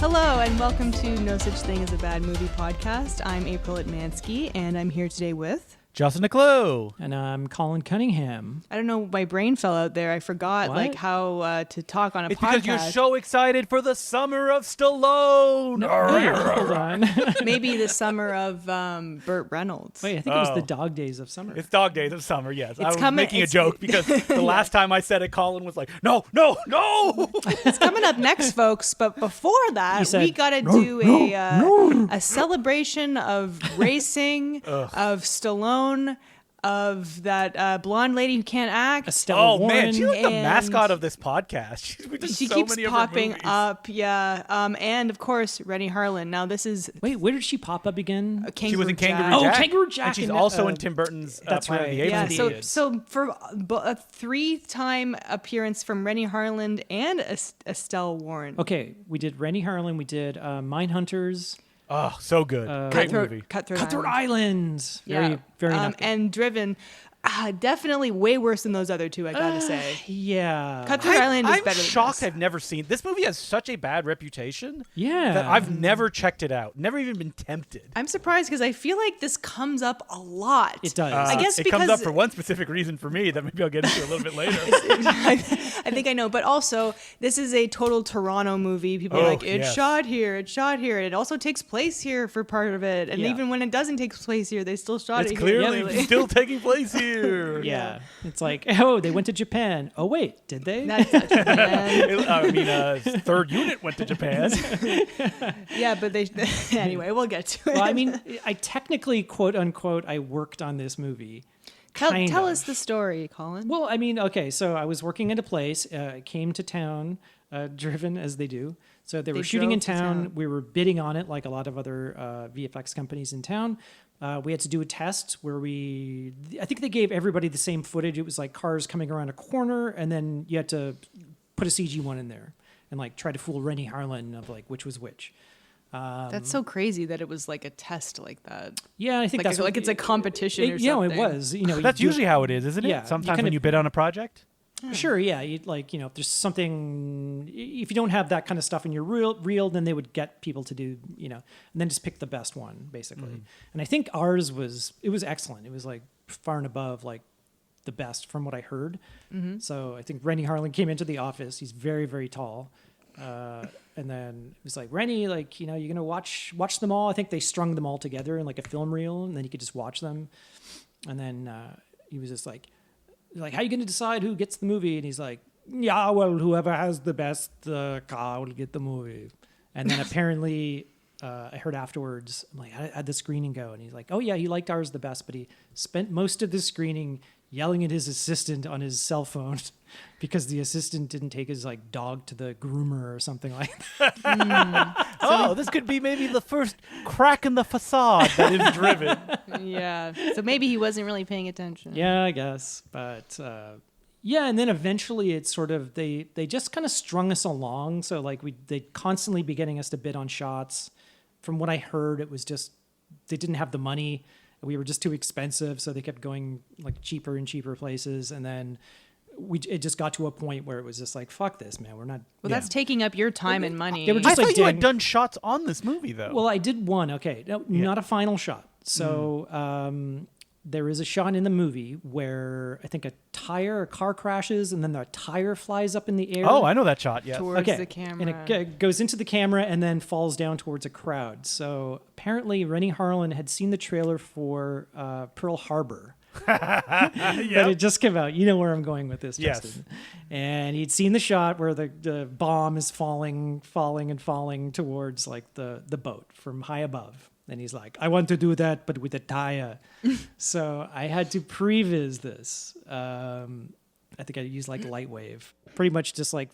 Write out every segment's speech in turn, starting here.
Hello and welcome to No Such Thing as a Bad Movie podcast. I'm April Atmansky and I'm here today with... Justin Niclou. And I'm Colin Cunningham. I don't know, my brain fell out there. I forgot how to talk on a podcast. It's because you're so excited for the summer of Stallone. Hold on. Maybe the summer of Burt Reynolds. Wait, I think it was the dog days of summer. It's dog days of summer, yes. It's I was coming- making a joke because the last time I said it, Colin was like, no. It's coming up next, folks. But before that, said, we got to do a celebration of racing, of Stallone, of that blonde lady who can't act. Stella Warren. Man, she's like the and- mascot of this podcast. She keeps popping up, yeah. And of course, Rennie Harlan. Now this is Wait, where did she pop up again? She was in Kangaroo Jack. Jack. Oh, Kangaroo Jack And she's in, also in Tim Burton's that's Planet right. of the Apes. Yeah, and the so Idiots. so for a 3-time appearance from Rennie Harlan and Estelle Warren. Okay, we did Rennie Harlan. We did Mindhunters. Oh, so good. Great movie. Cutthroat Island. Very nutty. and Driven. Definitely way worse than those other two, I gotta say. Yeah. Cutthroat Island is I'm better shocked than I've never seen this movie. Has such a bad reputation Yeah. that I've never checked it out. Never even been tempted. I'm surprised because I feel like this comes up a lot. It does. I guess it because comes up for one specific reason for me that maybe I'll get into a little bit later. I think I know, but also this is a total Toronto movie. People are like, it's yes. shot here, it's shot here. It also takes place here for part of it, and Yeah. even when it doesn't take place here, they still shot It's it clearly here. still taking place here. Yeah. It's like, oh, they went to Japan. Oh, wait, did they? That's not Japan. I mean, third unit went to Japan. Yeah, but they anyway. We'll get to it. Well, I mean, I technically, quote unquote, I worked on this movie. tell Kind tell of. us the story, Colin. Well, I mean, okay, so I was working at a place, came to town, driven as they do. So they were shooting drove in to town. town. We were bidding on it like a lot of other VFX companies in town. We had to do a test where I think they gave everybody the same footage. It was like cars coming around a corner, and then you had to put a CG one in there and like try to fool Rennie Harlan of like which was which. That's so crazy that it was like a test like that. Yeah, I think Like, that's like it's a competition or Yeah, something. it was. You know, That's you- usually how it is, isn't it? Yeah, you Sometimes kind when of- you bid on a project. Sure, yeah. You'd like, if there's something, if you don't have that kind of stuff in your reel, then they would get people to do, and then just pick the best one, basically. And I think ours was excellent. It was like far and above like the best from what I heard. So I think Rennie Harlan came into the office. He's very, very tall. And then it was like, Rennie, like, you're going to watch them all. I think they strung them all together in like a film reel, and then you could just watch them. And then he was just like, how are you going to decide who gets the movie? And he's like, yeah, well, whoever has the best car will get the movie. And then apparently I heard afterwards, I'm like, how'd the screening go? And he's like, oh, yeah, he liked ours the best, but he spent most of the screening yelling at his assistant on his cell phone because the assistant didn't take his like dog to the groomer or something like that. Oh, this could be maybe the first crack in the facade that is Driven. Yeah. So maybe he wasn't really paying attention. Yeah, I guess. But yeah, and then eventually it's sort of they just kind of strung us along. So like they'd constantly be getting us to bid on shots. From what I heard, it was just they didn't have the money. We were just too expensive, so they kept going like cheaper and cheaper places. And then it just got to a point where it was just like, fuck this, man. We're not. Well, that's taking up your time and money. They were I just thought like you had done shots on this movie, though. Well, I did one. Okay, no, not a final shot. So there is a shot in the movie where I think a car crashes, and then the tire flies up in the air. Oh, I know that shot, yes. towards the camera. And it goes into the camera and then falls down towards a crowd. So apparently Rennie Harlan had seen the trailer for Pearl Harbor. But it just came out. You know where I'm going with this, Yes. Justin. And he'd seen the shot where the bomb is falling towards like the boat from high above. And he's like, I want to do that, but with a tire. So I had to previs this. I think I used like Lightwave. Pretty much just like,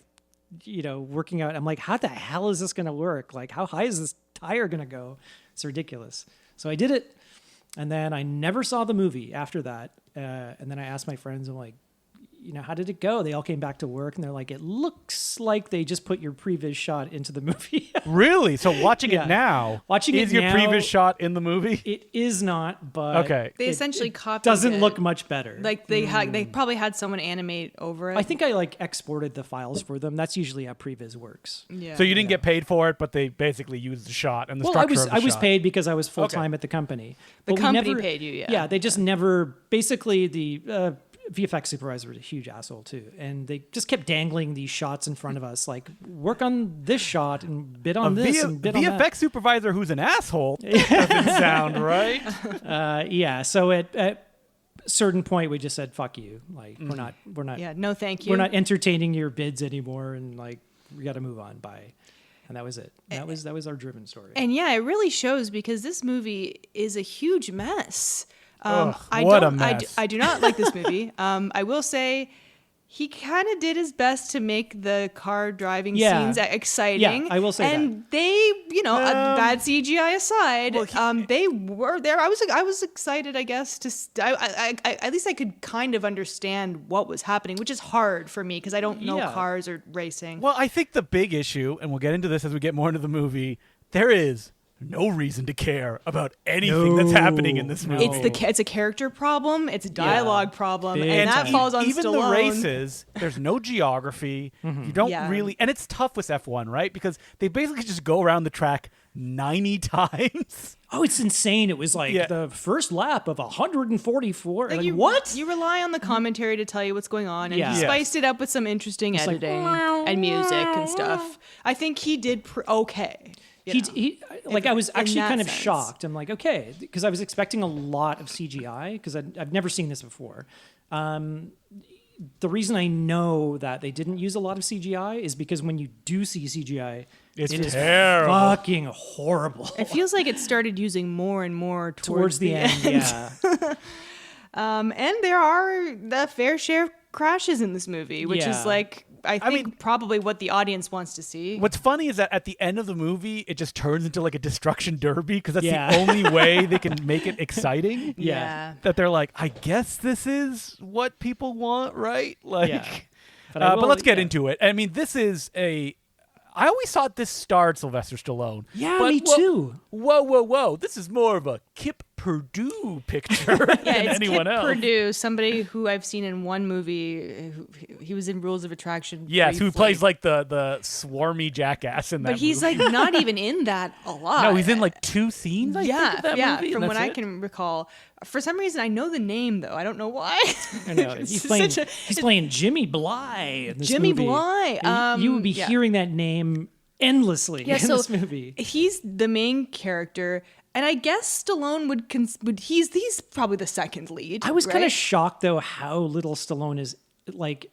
working out. I'm like, how the hell is this going to work? Like, how high is this tire going to go? It's ridiculous. So I did it. And then I never saw the movie after that. And then I asked my friends, I'm like, how did it go? They all came back to work and they're like, it looks like they just put your previs shot into the movie. Really? So watching it now, is your previs shot in the movie? It is not, but they essentially copied doesn't it. look much better. Like they probably had someone animate over it. I think I exported the files for them. That's usually how previs works. Yeah. So you didn't get paid for it, but they basically used the shot and the structure of the shot. I was paid because I was full time at the company. The But company paid you, yeah. Yeah, they just never. Basically, the VFX supervisor was a huge asshole too, and they just kept dangling these shots in front of us, like work on this shot and bid on this and bid on that. VFX supervisor who's an asshole doesn't sound right. Yeah, so at certain point we just said fuck you, like we're not Yeah, no thank you. we're not entertaining your bids anymore, and like we got to move on. Bye. And that was it. That was our Driven story. And yeah, it really shows because this movie is a huge mess. What a mess. I do not like this movie. I will say he kind of did his best to make the car driving scenes exciting. Yeah, I will say and they, bad CGI aside, they were there. I was excited, I guess, I at least I could kind of understand what was happening, which is hard for me because I don't know cars or racing. Well, I think the big issue, and we'll get into this as we get more into the movie, there is no reason to care about anything that's happening in this movie. It's a character problem. It's a dialogue problem, and that time. falls on even Stallone. The races. There's no geography. You don't really, and it's tough with F1, right? Because they basically just go around the track 90 times. Oh, it's insane! It was like the first lap of 144. Like, what? You rely on the commentary to tell you what's going on, and he spiced it up with some interesting editing and music and stuff. I think he did okay. I was actually kind of shocked. I'm like, okay, because I was expecting a lot of CGI because I've never seen this before. The reason I know that they didn't use a lot of CGI is because when you do see CGI, it is terrible. Fucking horrible. It feels like it started using more and more towards the end. Yeah. And there are the fair share of crashes in this movie, which is like, I think probably what the audience wants to see. What's funny is that at the end of the movie, it just turns into like a destruction derby because that's the only way they can make it exciting. Yeah. That they're like, I guess this is what people want, right? Like, but let's get into it. I mean, this is I always thought this starred Sylvester Stallone. Yeah, me too. Whoa. This is more of a Kip Purdue picture than it's anyone Kip else. Purdue, somebody who I've seen in one movie. He was in Rules of Attraction. Yes, briefly. who plays like the swarmy jackass in that But he's movie. like not even in that a lot. No, he's in like 2 scenes, I think, of that movie. From what I can recall. For some reason, I know the name, though. I don't know why. I know. He's playing Jimmy Bly in this Jimmy movie. Bly. You would be hearing that name endlessly in this movie. He's the main character, and I guess Stallone would he's probably the second lead. I was kind of shocked though how little Stallone is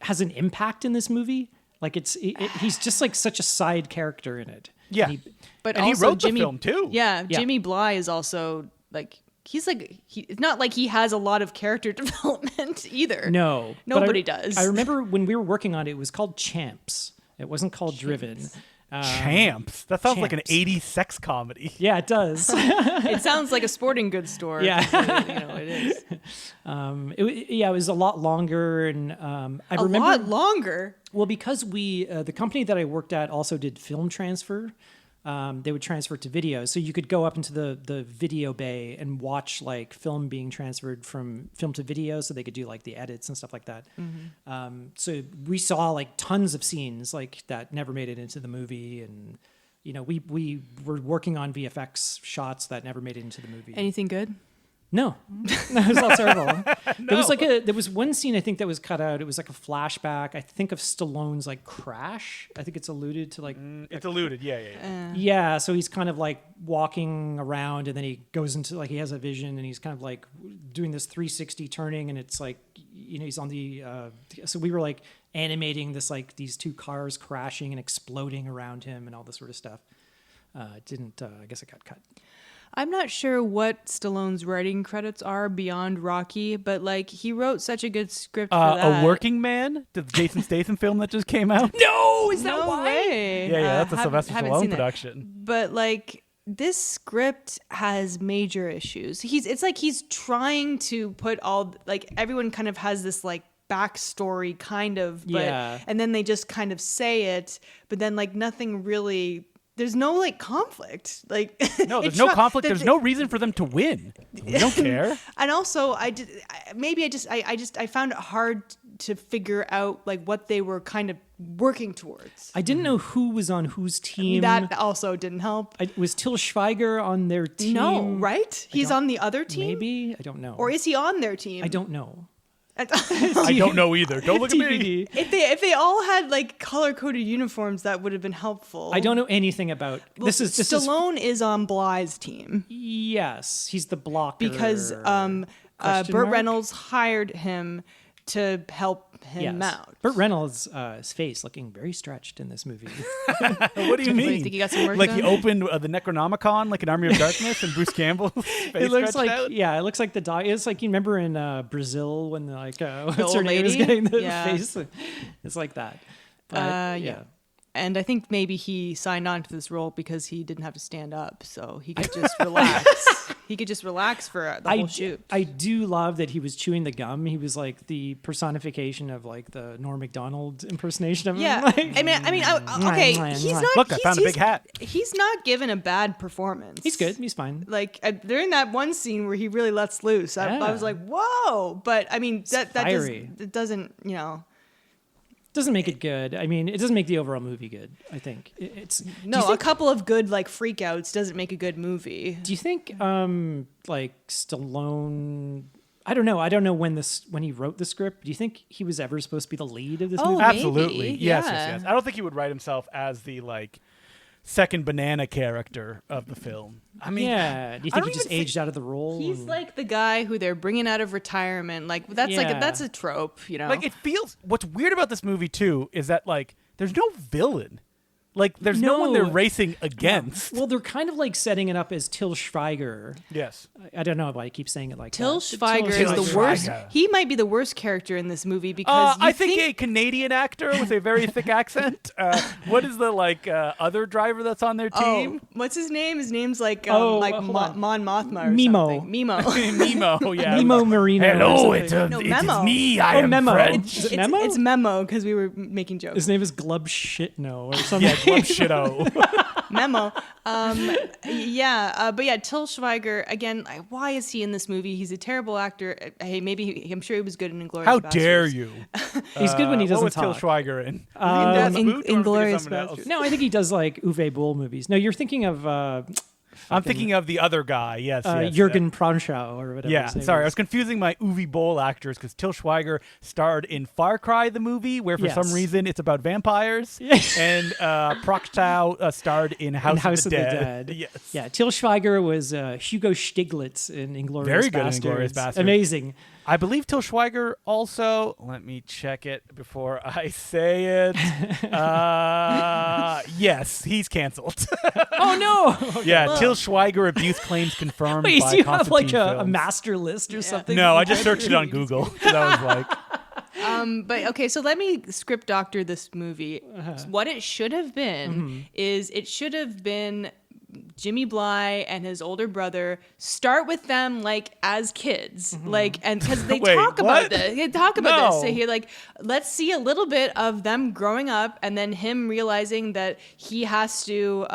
has an impact in this movie. Like he's just like such a side character in it. Yeah, but and also he wrote Jimmy, the film too. Yeah, Jimmy Bly is also like. It's not like he has a lot of character development either. No, nobody does. I remember when we were working on it, it was called Champs. It wasn't called Driven. Champs. That sounds like an 80s sex comedy. Yeah, it does. It sounds like a sporting goods store. Yeah, it is. It was a lot longer, and I remember a lot longer. Well, because the company that I worked at also did film transfer. They would transfer it to video, so you could go up into the video bay and watch like film being transferred from film to video, so they could do like the edits and stuff like that. Mm-hmm. So we saw like tons of scenes like that never made it into the movie, and we were working on VFX shots that never made it into the movie. Anything good? No, that was all terrible. No. There was one scene I think that was cut out. It was like a flashback. I think of Stallone's like crash. I think it's alluded to like. It's alluded, yeah. Yeah, so he's kind of like walking around, and then he goes into like he has a vision, and he's kind of like doing this 360 turning, and it's like he's on the. So we were like animating this like these 2 cars crashing and exploding around him, and all this sort of stuff. Didn't I guess it got cut. I'm not sure what Stallone's writing credits are beyond Rocky, but like he wrote such a good script for that. A Working Man, the Jason Statham film that just came out. No, is that no why? Way. Yeah, that's a Sylvester Stallone production. That. But like this script has major issues. It's like he's trying to put all like everyone kind of has this like backstory kind of, but Yeah. and then they just kind of say it, but then like nothing really. There's no like conflict. Like No, there's no conflict. There's no reason for them to win. We don't care. And also, I found it hard to figure out like what they were kind of working towards. I didn't know who was on whose team. That also didn't help. Was Till Schweiger on their team? No, right? He's on the other team? Maybe? I don't know. Or is he on their team? I don't know. I don't know either. Don't look at me. TBD. If they all had like color-coded uniforms, that would have been helpful. I don't know anything about this. Is Stallone is on Bly's team yes, he's the blocker because Question Burt mark? Reynolds hired him to help him out. Burt Reynolds' his face looking very stretched in this movie. What do you Wait, mean? think he got some work Like done? he opened the Necronomicon, like an Army of Darkness, and Bruce Campbell's face It looks stretched like out? it looks like the dog. It's like you remember in Brazil when what's her old name is lady? getting the Yeah. face. It's like that. But, yeah. And I think maybe he signed on to this role because he didn't have to stand up, so he could just relax. He could just relax for the whole shoot. I do love that he was chewing the gum. He was like the personification of like the Norm Macdonald impersonation of him. Yeah, Like, okay. He's not. Look, I found a big hat. He's not given a bad performance. he's good. He's fine. Like during that one scene where he really lets loose, I Yeah. was like, "Whoa!" But I mean, fiery. that doesn't, you know. Doesn't make it good. I mean, it doesn't make the overall movie good. I think it's do you No, a think- couple of good like freakouts doesn't make a good movie. Do you think like Stallone? I don't know. I don't know when he wrote the script. Do you think he was ever supposed to be the lead of this Oh, movie? Absolutely. Maybe, Yes, yeah. yes. I don't think he would write himself as the like second banana character of the film. I mean, yeah. Do you I think don't he just even aged out of the role? He's and- like the guy who they're bringing out of retirement. Like that's Yeah. that's a trope, you know. like it feels. What's weird about this movie too is that like there's no villain. Like there's no one they're No. racing against. Well, they're kind of like setting it up as Till Schweiger. Yes. I don't know why I keep saying it like Till that. Schweiger is Till the worst. Schweiger. He might be the worst character in this movie because I think a Canadian actor with a very thick accent. What is the like other driver that's on their team? What's his name? His name's like hold on. Mon Mothma or Mimo. something. Mimo. Nemo. Yeah. Nemo Marino. or Hello, something. No, it is Memo. me. I am Memo. French. Is it Memo? It's Memo because we were making jokes. His name is Glub Shitno or something. Yeah, Glub Shitto. Memo. But yeah, Till Schweiger again. Why is he in this movie? He's a terrible actor. Hey, I'm sure he was good in Inglourious How Basterds. dare you? He's good when he doesn't What was Till talk. Schweiger in? Inglourious Basterds. Basterds. No, I think he does like Uwe Boll movies. No, you're thinking of I'm thinking of the other guy. Yes, yes, Jürgen Prochnow or whatever. Yeah, his name sorry, I is. was confusing my Uwe Boll actors because Till Schweiger starred in Far Cry, the movie, where for some Yes. reason it's about vampires, and Prochnow starred in House, House of the Dead. Yes. Yeah, Till Schweiger was Hugo Stiglitz in Inglourious Very good in Basterds. Inglourious Basterds. Amazing. I believe Till Schweiger also. Let me check it before I say it. Yes, he's canceled. Oh no! Yeah, Till Schweiger abuse claims confirmed. Wait, by do you have like Constantine a Films. master list or something? No, I just searched it on Google. 'Cause I was like, But okay, so let me script doctor this movie. What it should have been is it should have been Jimmy Bly and his older brother start with them like as kids, like, and because they Wait, talk what? about this, they talk about No. this. So he like, let's see a little bit of them growing up, and then him realizing that he has to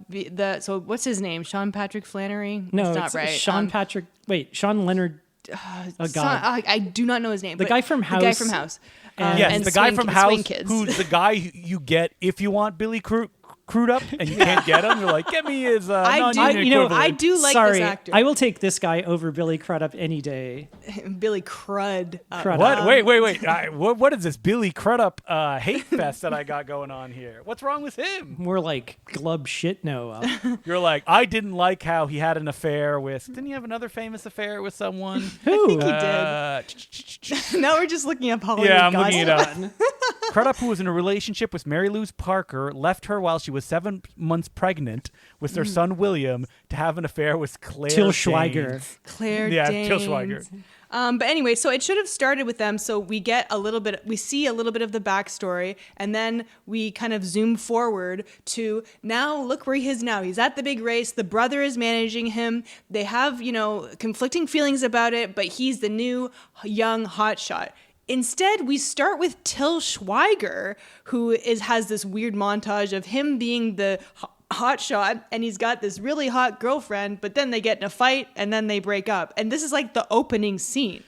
be the. So what's his name? Sean Patrick Flannery? No, That's not it's right. Sean Patrick. Wait, Sean Leonard. Oh God. I do not know his name. The but guy from The guy House. from House. yes, and the guy Swing- from Swing House, Kids. who's the guy you get if you want Billy Crudup and you can't get him. You're like, get me his non-union equivalent. I do like Sorry, this actor. I will take this guy over Billy Crudup any day. Billy Crud. Crud. What? Wait. What is this Billy Crudup hate fest that I got going on here? What's wrong with him? More like Glub Shitno. You're like, I didn't like how he had an affair with. Didn't he have another famous affair with someone? Who? He did. Now we're just looking up Hollywood Yeah, I'm gossip. looking it up. Crudup, who was in a relationship with Mary Louise Parker, left her while she was 7 months pregnant with their son William to have an affair with Claire Till Danes. Schweiger. Claire Yeah, Danes. Till Schweiger. But anyway, so it should have started with them. So we get we see a little bit of the backstory, and then we kind of zoom forward to now look where he is now. He's at the big race. The brother is managing him. They have, conflicting feelings about it, but he's the new young hotshot. Instead, we start with Till Schweiger, who has this weird montage of him being the hot shot, and he's got this really hot girlfriend, but then they get in a fight and then they break up. And this is like the opening scene.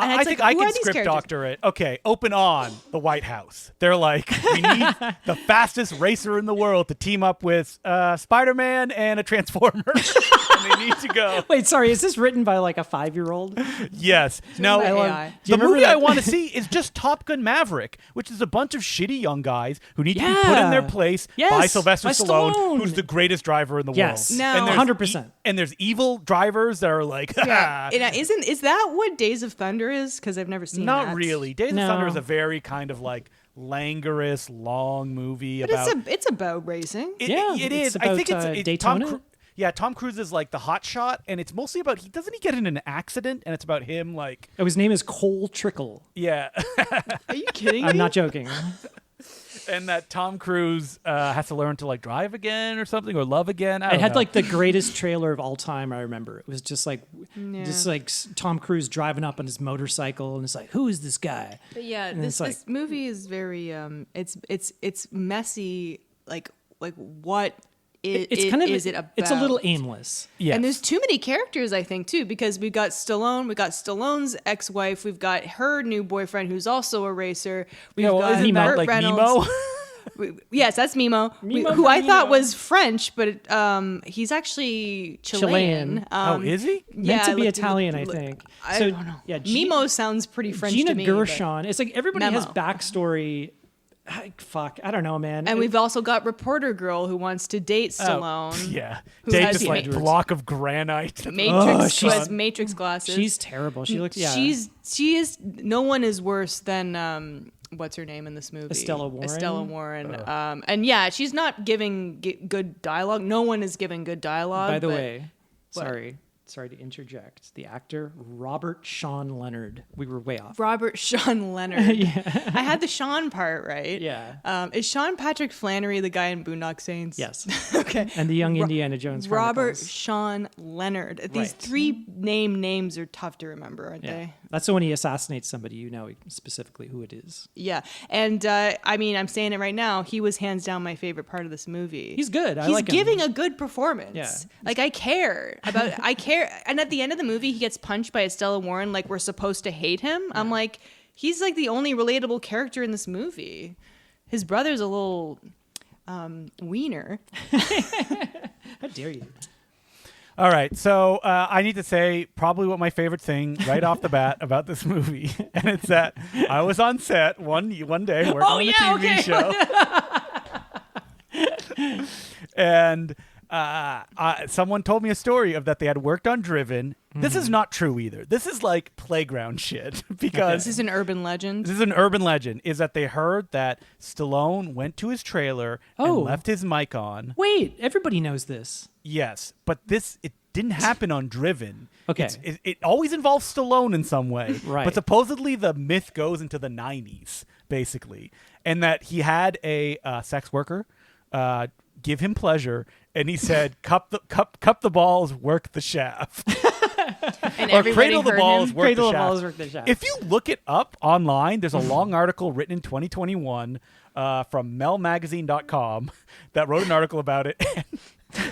And I think I can script doctor it. Okay, open on the White House. They're like, we need the fastest racer in the world to team up with Spider-Man and a Transformer. And they need to go. Wait, sorry, is this written by like a 5-year-old? Yes. No, the movie I want to see is just Top Gun Maverick, which is a bunch of shitty young guys who need to be put in their place by Sylvester Stallone, who's the greatest driver in the world. Yes, no. And 100%. And there's evil drivers that are like, is that what Days of Thunder is? Because I've never seen that. Not really. Days of Thunder is a very kind of like languorous, long movie about. It's about racing. It is. About, I think it's Daytona. Tom Cruise is like the hot shot, and it's mostly about he gets in an accident, and it's about him like. Oh, his name is Cole Trickle. Yeah. Are you kidding me? I'm not joking. And that Tom Cruise has to learn to like drive again or something, or love again. It had like the greatest trailer of all time. I remember it was just like Tom Cruise driving up on his motorcycle, and it's like, who is this guy? But yeah, this movie is very it's messy. Like what it's kind of is it about? It's a little aimless. Yeah, and there's too many characters, I think, too, because we've got Stallone, we've got Stallone's ex-wife, we've got her new boyfriend who's also a racer. We've got isn't that Burt like Reynolds. Nemo? Yes, that's Mimo, who I thought was French, but he's actually Chilean. Is he? Meant to be Italian, I think. I don't know. Yeah, Mimo sounds pretty French Gina to me. Gershon. It's like everybody has Memo. backstory. Fuck, I don't know, man. And we've also got reporter girl who wants to date Stallone. Yeah, Who date has this like block of granite. Matrix, who has Matrix glasses. She's terrible. She looks. Yeah. She is. No one is worse than what's her name in this movie? Estella Warren. And yeah, she's not giving good dialogue. No one is giving good dialogue. By the way, sorry to interject. The actor Robert Sean Leonard. We were way off. Robert Sean Leonard. Yeah. I had the Sean part right. Yeah. Is Sean Patrick Flannery the guy in Boondock Saints? Yes. Okay. And the young Indiana Jones Robert Chronicles. Sean Leonard. These three names are tough to remember, aren't they? That's so when he assassinates somebody, you know specifically who it is. Yeah. And I mean, I'm saying it right now. He was hands down my favorite part of this movie. He's good. I He's like him. giving a good performance. Yeah. Like I care. And at the end of the movie, he gets punched by Estella Warren. Like we're supposed to hate him. Yeah. I'm like, he's like the only relatable character in this movie. His brother's a little wiener. How dare you? All right, so I need to say probably what my favorite thing right off the bat about this movie, and it's that I was on set one day working on a TV show, and someone told me a story of that they had worked on Driven. This is not true either. This is like playground shit because this is an urban legend. This is an urban legend. Is that they heard that Stallone went to his trailer and left his mic on. Wait, everybody knows this. Yes, but it didn't happen on Driven. Okay. It always involves Stallone in some way. Right. But supposedly the myth goes into the 90s, basically. And that he had a sex worker give him pleasure, and he said, cup the balls, work the shaft. And or cradle the balls, work Cradle the the shaft. balls, work the shaft. If you look it up online, there's a long article written in 2021 from melmagazine.com that wrote an article about it.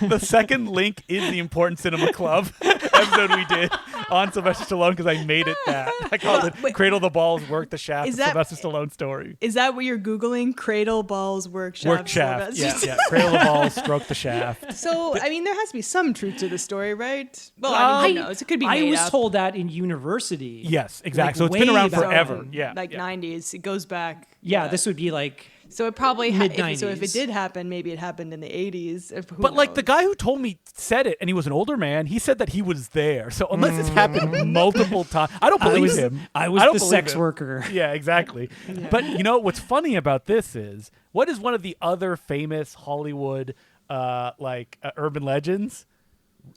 And the second link is the Important Cinema Club episode we did on Sylvester Stallone because I made it that. I called it Cradle the Balls, Work the Shaft, Sylvester Stallone story. Is that what you're Googling? Cradle, balls, work, shaft? Work shaft, yeah. Cradle the balls, stroke the shaft. So, I mean, there has to be some truth to the story, right? Well, I mean, who knows? It could be made I was up. told that in university. Yes, exactly. Like so it's been around way back forever. then. Yeah. 90s. It goes back. Yeah, this would be like... So it probably mid-90s. So if it did happen, maybe it happened in the 80s. But like the guy who told me said it, and he was an older man. He said that he was there. So unless it's happened multiple times, I don't believe him. I was the sex worker. Yeah, exactly. Yeah. But you know what's funny about this is what is one of the other famous Hollywood urban legends?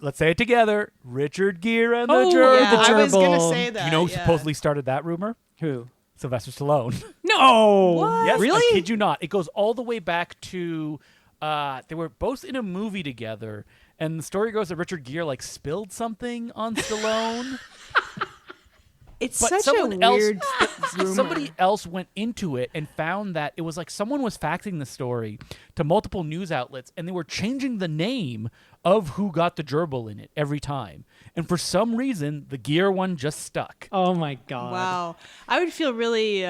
Let's say it together: Richard Gere and the Gerbil. Yeah, I was gonna say that. You know who supposedly started that rumor? Who? Sylvester Stallone. No! What? Yes, really? I kid you not. It goes all the way back to they were both in a movie together, and the story goes that Richard Gere spilled something on Stallone. It's But such a someone else, weird rumor. somebody else went into it and found that it was like someone was faxing the story to multiple news outlets, and they were changing the name of who got the gerbil in it every time. And for some reason, the Gear one just stuck. Oh my god! Wow. I would feel really.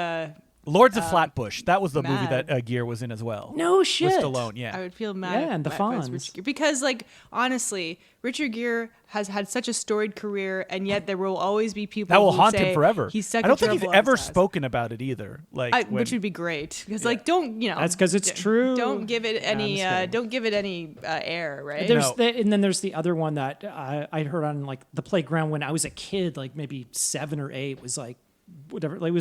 Lords of Flatbush. That was the movie mad. that Gear was in as well. No shit. With Stallone, yeah. I would feel mad. Yeah, and the if I was Fonz. Richard Gere. Because, like, honestly, Richard Gere has had such a storied career, and yet there will always be people That will who haunt say him forever. He's such I don't a think he's gerbil ever obsessed. spoken about it either. Like, Which would be great because, like, don't That's 'cause it's true. Don't give it any. I'm just kidding. Don't give it any air, right? There's and then there's the other one that I'd heard on like the playground when I was a kid, like maybe 7 or 8. Was like whatever. Like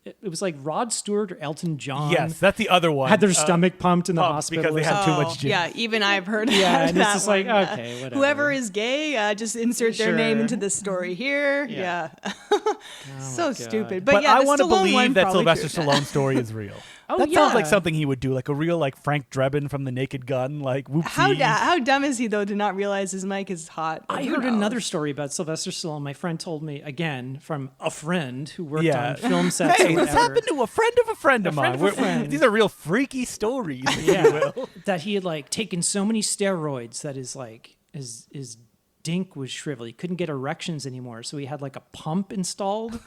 it was like Rod Stewart or Elton John. yes, that's the other one. had their stomach pumped in the pumped hospital because they or had something. too much gin. Yeah, even I've heard Yeah, that and it's just like, one, yeah. okay, whatever. Whoever is gay, just insert their name Sure. into the story here. Yeah. Yeah. So God. stupid. But yeah, I the want to Stallone one believe that probably Sylvester true. Stallone's story is real. Oh, that sounds like yeah. something he would do, like a real like Frank Drebin from The Naked Gun, like whoopsie. How dumb is he though to not realize his mic is hot? I Who heard knows? another story about Sylvester Stallone. My friend told me again from a friend who worked Yeah. on film sets. Hey, or this whatever, happened to a friend of a friend of A friend mine. of a friend. These are real freaky stories, if you yeah, will. that he had like taken so many steroids that his dink was shriveled. He couldn't get erections anymore, so he had like a pump installed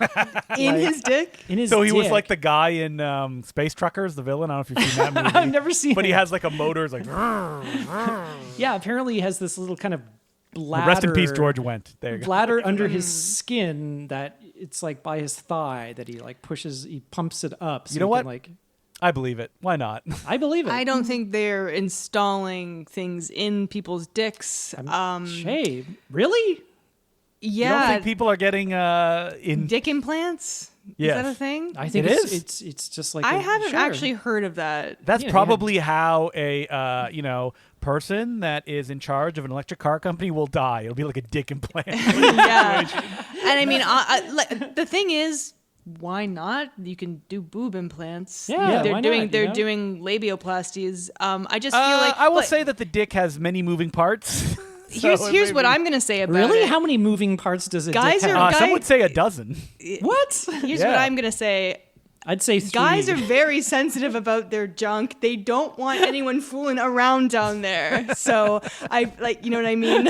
in his dick. in his. So he was dick. like the guy in Space Truckers, the villain. I don't know if you've seen that movie. I've never seen But he it. has like a motor. It's like, Yeah, apparently he has this little kind of bladder. rest in peace, George Wendt. There you go. Bladder under his skin that it's like by his thigh that he like pushes. He pumps it up. So You know he what? Can, like I believe it. Why not? I believe it. I don't think they're installing things in people's dicks. Hey, really? You don't Yeah, think people are getting in? dick implants. Yes. Is that a thing? I think It it's, is. It's just like I a- haven't sure. actually heard of that. That's Yeah, probably how a person that is in charge of an electric car company will die. It'll be like a dick implant. Yeah, and I mean, like, the thing is, why not? You can do boob implants. Yeah, they're why doing not, they're you know? doing labioplasties. I just feel like I will like, say that the dick has many moving parts. here's So here's what maybe- I'm gonna say about Really? it. How many moving parts does a Guys dick are- have? guy- Some would say a dozen. What? Here's Yeah. what I'm gonna say. I'd say 3. Guys are very sensitive about their junk. They don't want anyone fooling around down there. So I like, you know what I mean?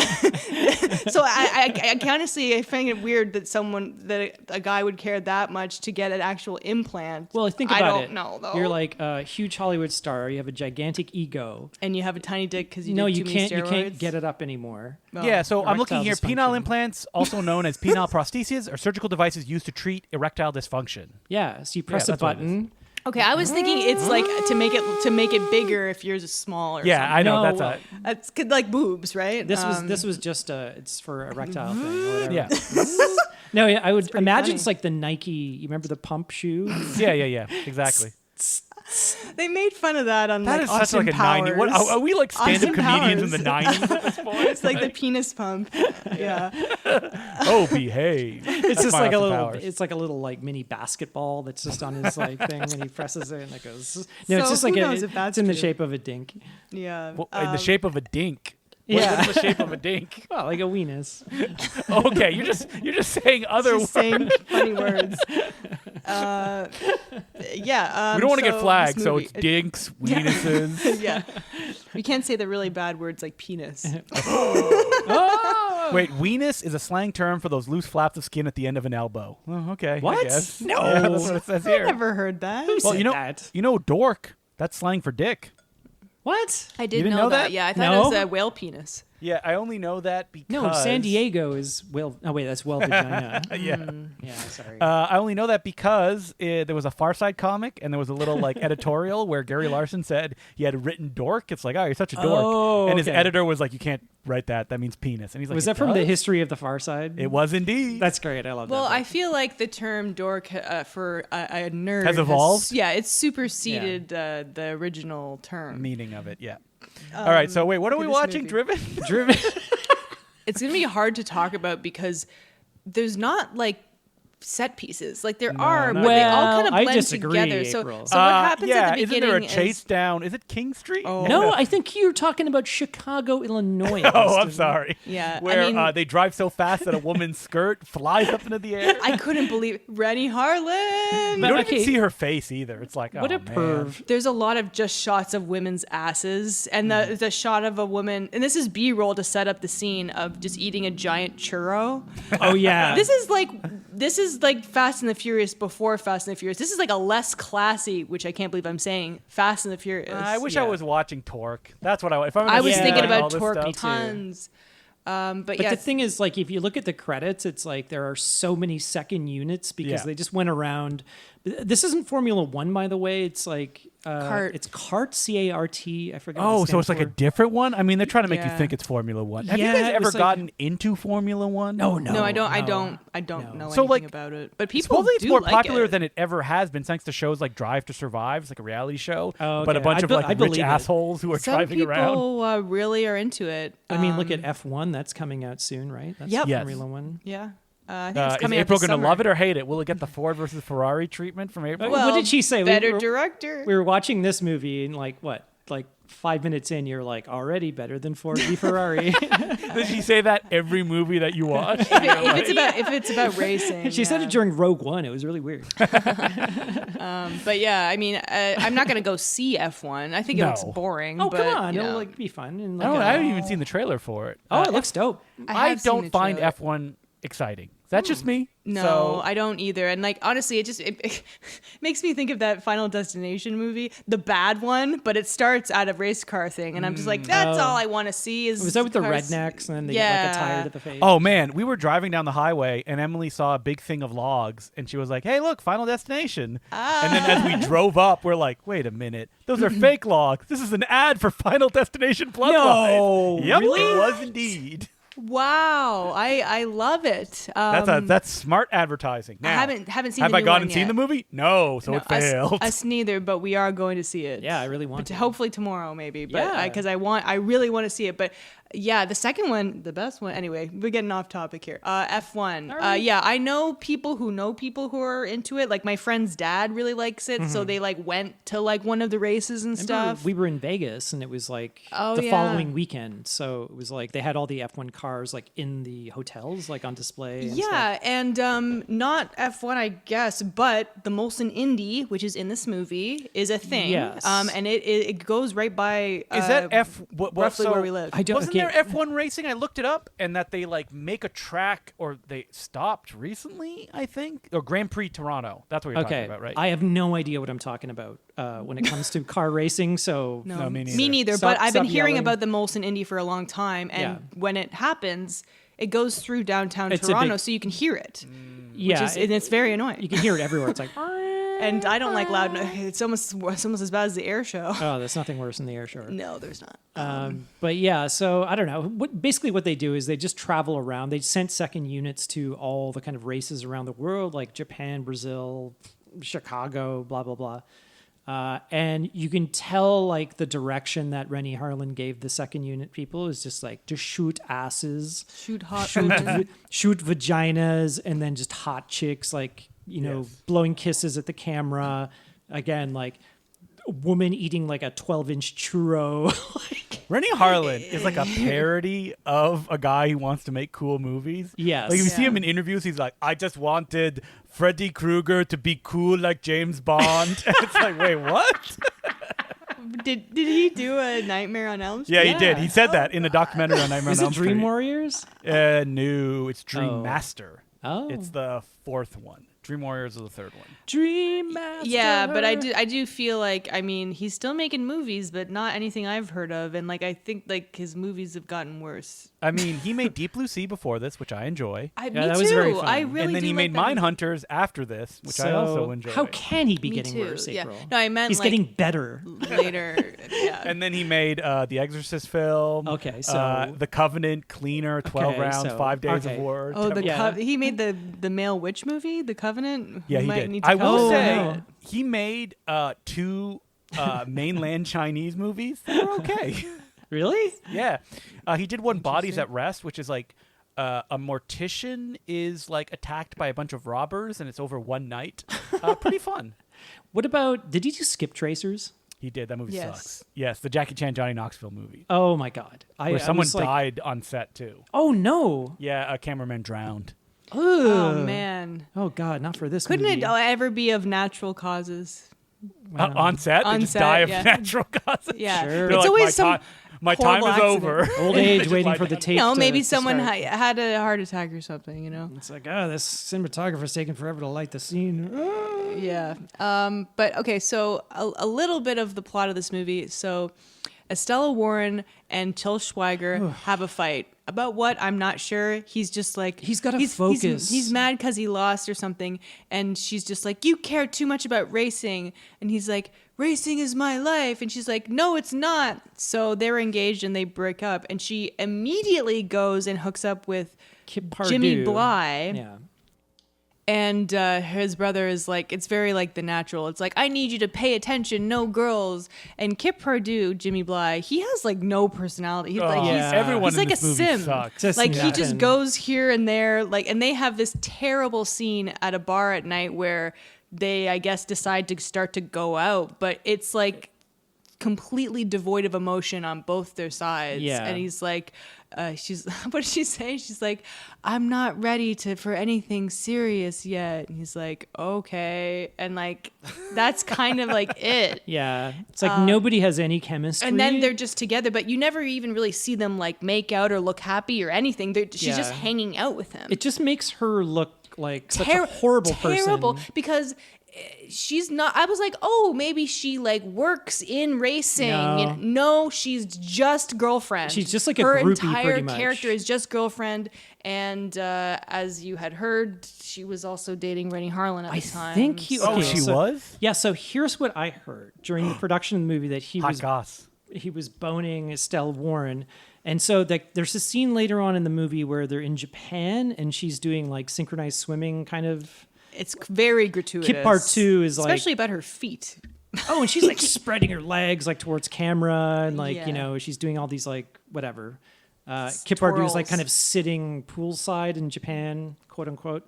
So I honestly, I find it weird that a guy would care that much to get an actual implant. Well, think about I it. don't know though. You're like a huge Hollywood star. You have a gigantic ego. and you have a tiny dick because you No, did you too can't. many You steroids. can't get it up anymore. Well, Yeah, so I'm looking erectile here. Penile dysfunction. implants, also known as penile prostheses, are surgical devices used to treat erectile dysfunction. Yeah. So you press a that's what it button. Okay, I was thinking it's like to make it bigger if yours is small or Yeah, I know. No, That's That's good, like boobs, right? This was just it's for erectile thing. Or whatever. yeah, No, I would pretty imagine funny. it's like the Nike. You remember the pump shoe? yeah, exactly. They made fun of that on That like is Austin such like a Powers. 90s. What are we like stand-up Austin comedians in the Powers. 90s at this point? It's like the penis pump. Yeah. Oh, behave. It's just my like a Austin little. Powers. It's like a little like mini basketball that's just on his like thing, and he presses it, and it goes. No, it's So just who like knows if that's it's in the true? shape of a dink. Yeah. Well, in the shape of a dink. Yeah. What's the shape of a dink? Well, like a weenus. Okay, you're just saying other Just words. saying funny words. Yeah. We don't want to get so flagged, this so movie- it's dinks, weenuses. Yeah. We can't say the really bad words like penis. Wait, weenus is a slang term for those loose flaps of skin at the end of an elbow. Oh, okay. I What? guess. No. Yeah, that's what it says here. Never heard that. Well, said you know, that? dork. That's slang for dick. What? I did didn't know that? Yeah, I thought No? it was a whale penis. Yeah, I only know that because No, San Diego is well. Oh wait, that's well vagina. Yeah. Yeah, sorry. I only know that because there was a Far Side comic and there was a little like editorial where Gary Larson said he had written dork. It's like, oh, you're such a dork. Oh, and his okay. editor was like, you can't write that. That means penis. And he's like, Was "It that from the does?" history of the Far Side? It was indeed. That's great. I love Well, that. I feel like the term dork for a nerd Has evolved? Yeah, it's superseded the original term. meaning of it. Yeah. All right. So wait, what are we this watching? movie. Driven? Driven. It's going to be hard to talk about because there's not like set pieces. Like there No, are, not but they all really. kind of I blend disagree, together. April. So what happens yeah, at the isn't beginning there a chase is down? Is it King Street? No, I think you're talking about Chicago, Illinois. Oh, I'm Austin. sorry. Yeah, I Where mean- they drive so fast that a woman's skirt flies up into the air. I couldn't believe Rennie Harlan. You don't okay. even see her face either. It's like, What oh, a man. perv. There's a lot of just shots of women's asses, and the shot of a woman, and this is B-roll to set up the scene of just eating a giant churro. Oh yeah. This is like Fast and the Furious before Fast and the Furious. This is like a less classy, which I can't believe I'm saying, Fast and the Furious. I wish Yeah. I was watching Torque. That's what I. If I was Yeah, thinking all about this Torque stuff. Me too. tons. But But yeah, the thing is, like, if you look at the credits, it's like there are so many second units because Yeah. they just went around. This isn't Formula One, by the way. It's like Cart. It's CART, C-A-R-T. I forget. Oh, what it so it's like a stands for. different one? I mean, they're trying to make you Yeah. think it's Formula One. Have Yeah, you guys it ever was like- gotten into Formula One? No. no, I don't No. know So, anything like, about it. But people Supposedly it's do more like popular it. than it ever has been, thanks to shows like Drive to Survive. It's like a reality show, Oh, but a okay. bunch I of be- I like rich believe it. assholes who are Some driving people around. really are into it. I mean, look at F1. That's coming out soon, right? That's Yep. Yes. Formula One. Yeah, I think it's Is coming out April this going to summer. love it or hate it? Will it get the Ford versus Ferrari treatment from April? Well, what did she say? Better We were- director. We were watching this movie and like 5 minutes in, you're like already better than Ford v Ferrari. Did she say that every movie that you watch? if it's about racing. She said yeah. it during Rogue One. It was really weird. But yeah, I mean, I'm not gonna go see F1. I think it looks No. boring. Oh, but, come on. you It'll know. like be fun. And, I like, haven't even seen the trailer for it. it looks dope. I have seen don't the find trailer. F1 exciting. Is that just me? No, So- I don't either. And like honestly, it makes me think of that Final Destination movie, the bad one, but it starts out a race car thing, and I'm just like, that's Oh. all I want to see is. Was that with the cars. rednecks and then they get like a tire Yeah. to the face? Oh man, we were driving down the highway and Emily saw a big thing of logs and she was like, "Hey, look, Final Destination." And then as we drove up, we're like, "Wait a minute. Those are fake logs. This is an ad for Final Destination Bloodline." No, Yep, really? it was indeed. Wow, I love it. That's smart advertising. Now, I haven't seen. have the I new gone one and seen yet. the movie? No, so No, it failed. Us neither, but we are going to see it. Yeah, I really want But to. hopefully tomorrow, maybe. But Yeah. because I really want to see it. But yeah, the second one, the best one. Anyway, we're getting off topic here. F1. All right. Yeah, I know people who are into it. Like my friend's dad really likes it, so they like went to like one of the races and Remember, stuff. we were in Vegas and it was like Oh, the yeah. following weekend. So it was like they had all the F1 cars like in the hotels, like on display. And stuff. Yeah, and not F1, I guess, but the Molson Indy, which is in this movie, is a thing. Yes. And it goes right by. Is that roughly so where we live? I don't. Wasn't there okay. F1 racing? I looked it up, and that they like make a track, or they stopped recently, I think, or Grand Prix Toronto. That's what you're Okay, talking about, right? I have no idea what I'm talking about when it comes to car racing. So No, me me neither. neither. Stop- But I've been stop hearing yelling. about the Molson Indy for a long time, and Yeah. when it happens, it goes through downtown It's a Toronto, big- so you can hear it. yeah, And it's very annoying. you can hear it everywhere. It's like, And I don't like loud. It's almost as bad as the air show. oh, there's nothing worse than the air show. No, there's not. But yeah, so I don't know. Basically, what they do is they just travel around. They sent second units to all the kind of races around the world, like Japan, Brazil, Chicago, blah blah blah. And you can tell like the direction that Rennie Harlan gave the second unit people is just like just shoot asses, Shoot hot. shoot vaginas, and then just hot chicks like Yes. blowing kisses at the camera. Again, like a woman eating like a 12-inch churro. like, Rennie Harlan is like a parody of a guy who wants to make cool movies. Yes. Like if you see Yeah. him in interviews, he's like, "I just wanted Freddy Krueger to be cool like James Bond." And it's like, wait, what? Did he do a Nightmare on Elm Street? Yeah, he did. Yeah. He said that in the documentary on Nightmare is on it Elm Dream Street. Warriors? No, it's Dream Oh. Master. Oh, It's the fourth one. Dream Warriors is the third one. Dream Master. Yeah, but I do feel like, I mean, he's still making movies, but not anything I've heard of, and like I think like his movies have gotten worse. I mean, he made Deep Blue Sea before this, which I enjoy. Me that too. was very fun. I really and then do he like made that movie. Mindhunters after this, which I So, also enjoy. How can he be Me getting too, worse, yeah. April? No, I meant he's like getting better. later. Yeah. And then he made the Exorcist film. Okay, so- The Covenant, Cleaner, 12 Okay, rounds, so- 5 days okay. of war. Oh, Yeah. he made the male witch movie, The Covenant. Yeah, Who he might did. need to I will come say out. he made 2 mainland Chinese movies that were okay. Really? Yeah, he did one, Bodies at Rest, which is like a mortician is like attacked by a bunch of robbers, and it's over one night. Pretty fun. What about, did he do Skip Tracers? He did. That movie Yes. sucks. Yes, the Jackie Chan, Johnny Knoxville movie. Oh my God. Where someone was like, died on set, too. oh no. Yeah, a cameraman drowned. Oh Ugh. man. Oh God, not for this Couldn't movie. it ever be of natural causes? On set? On They just set, die of yeah. natural causes? Yeah. Sure. They're It's like, always some my time horrible is accident. over. Old They age just waiting lie for the down. tape. No, to- maybe to someone start. had a heart attack or something, you know? It's like, oh, this cinematographer's taking forever to light the scene. Yeah. But okay, so a little bit of the plot of this movie. So Estella Warren and Till Schweiger have a fight. About what? I'm not sure. He's just like... He's gotta focus. He's mad because he lost or something. And she's just like, you care too much about racing. And he's like, racing is my life. And she's like, no, it's not. So they're engaged and they break up. And she immediately goes and hooks up with Kip Pardue. Jimmy Bly. Yeah. And his brother is like, it's very like the natural. It's like, I need you to pay attention, no girls. And Kip Pardue, Jimmy Bly, he has like no personality. He's like, yeah. Everyone he's in like this a movie sim. sucks. Just Like he just nothing. goes here and there. Like, and they have this terrible scene at a bar at night where they, I guess, decide to start to go out, but it's like completely devoid of emotion on both their sides. Yeah. And he's like, she's, what did she say? She's like, I'm not ready for anything serious yet. And he's like, okay. And like, that's kind of like it. Yeah. It's like nobody has any chemistry. And then they're just together, but you never even really see them like make out or look happy or anything. She's just Yeah. hanging out with him. It just makes her look like such a horrible Terrible, person. because she's not. I was like, oh, maybe she like works in racing. No. You know, no, she's just girlfriend. She's just like a her groupie, entire pretty much. character is just girlfriend. And as you had heard, she was also dating Rennie Harlan at the time. think he- Oh, Okay, she so- was? Yeah, so here's what I heard during the production of the movie, that Hot goss. he was boning Estelle Warren. And so there's a scene later on in the movie where they're in Japan and she's doing like synchronized swimming kind of. It's very gratuitous. Kip Pardue is like, especially about her feet. oh, and she's like spreading her legs like towards camera and like, Yeah. you know, she's doing all these like whatever. Kip Pardue is like twirls. kind of sitting poolside in Japan, quote unquote.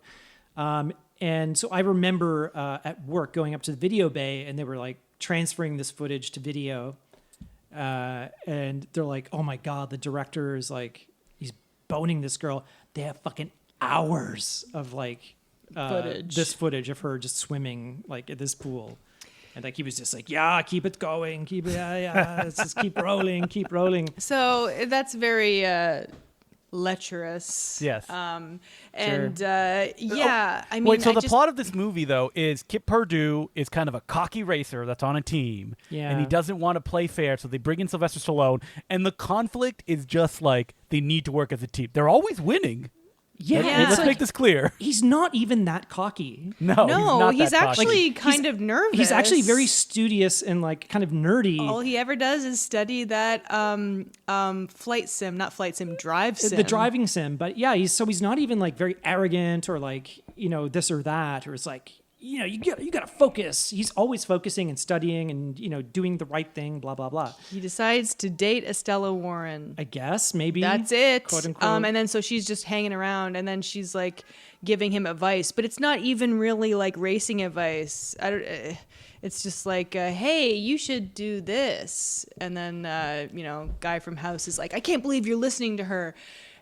And so I remember at work going up to the video bay and they were like transferring this footage to video. And they're like, oh my God, the director is like, he's boning this girl. They have fucking hours of like Footage. this footage of her just swimming like at this pool. And like he was just like, yeah, keep it going, let's just keep rolling. So that's very lecherous. Yes. Yeah, I mean, Wait, so I the just- plot of this movie, though, is Kip Pardue is kind of a cocky racer that's on a team. Yeah. And he doesn't want to play fair, so they bring in Sylvester Stallone. And the conflict is just like they need to work as a team. They're always winning. Yeah, Yeah. it's Let's like, make this clear. he's not even that cocky. No, No, he's, he's not that cocky. actually kind of nervous. He's actually very studious and like kind of nerdy. All he ever does is study that flight sim, not flight sim, drive sim. The driving sim, but yeah, he's not even like very arrogant or like, you know, this or that, or it's like, you know, you gotta focus. He's always focusing and studying and, you know, doing the right thing, blah blah blah. He decides to date Estella Warren. I guess maybe That's it. quote unquote. And then so she's just hanging around, and then she's like giving him advice, but it's not even really like racing advice. It's just like, hey, you should do this. And then, you know, guy from House is like, I can't believe you're listening to her.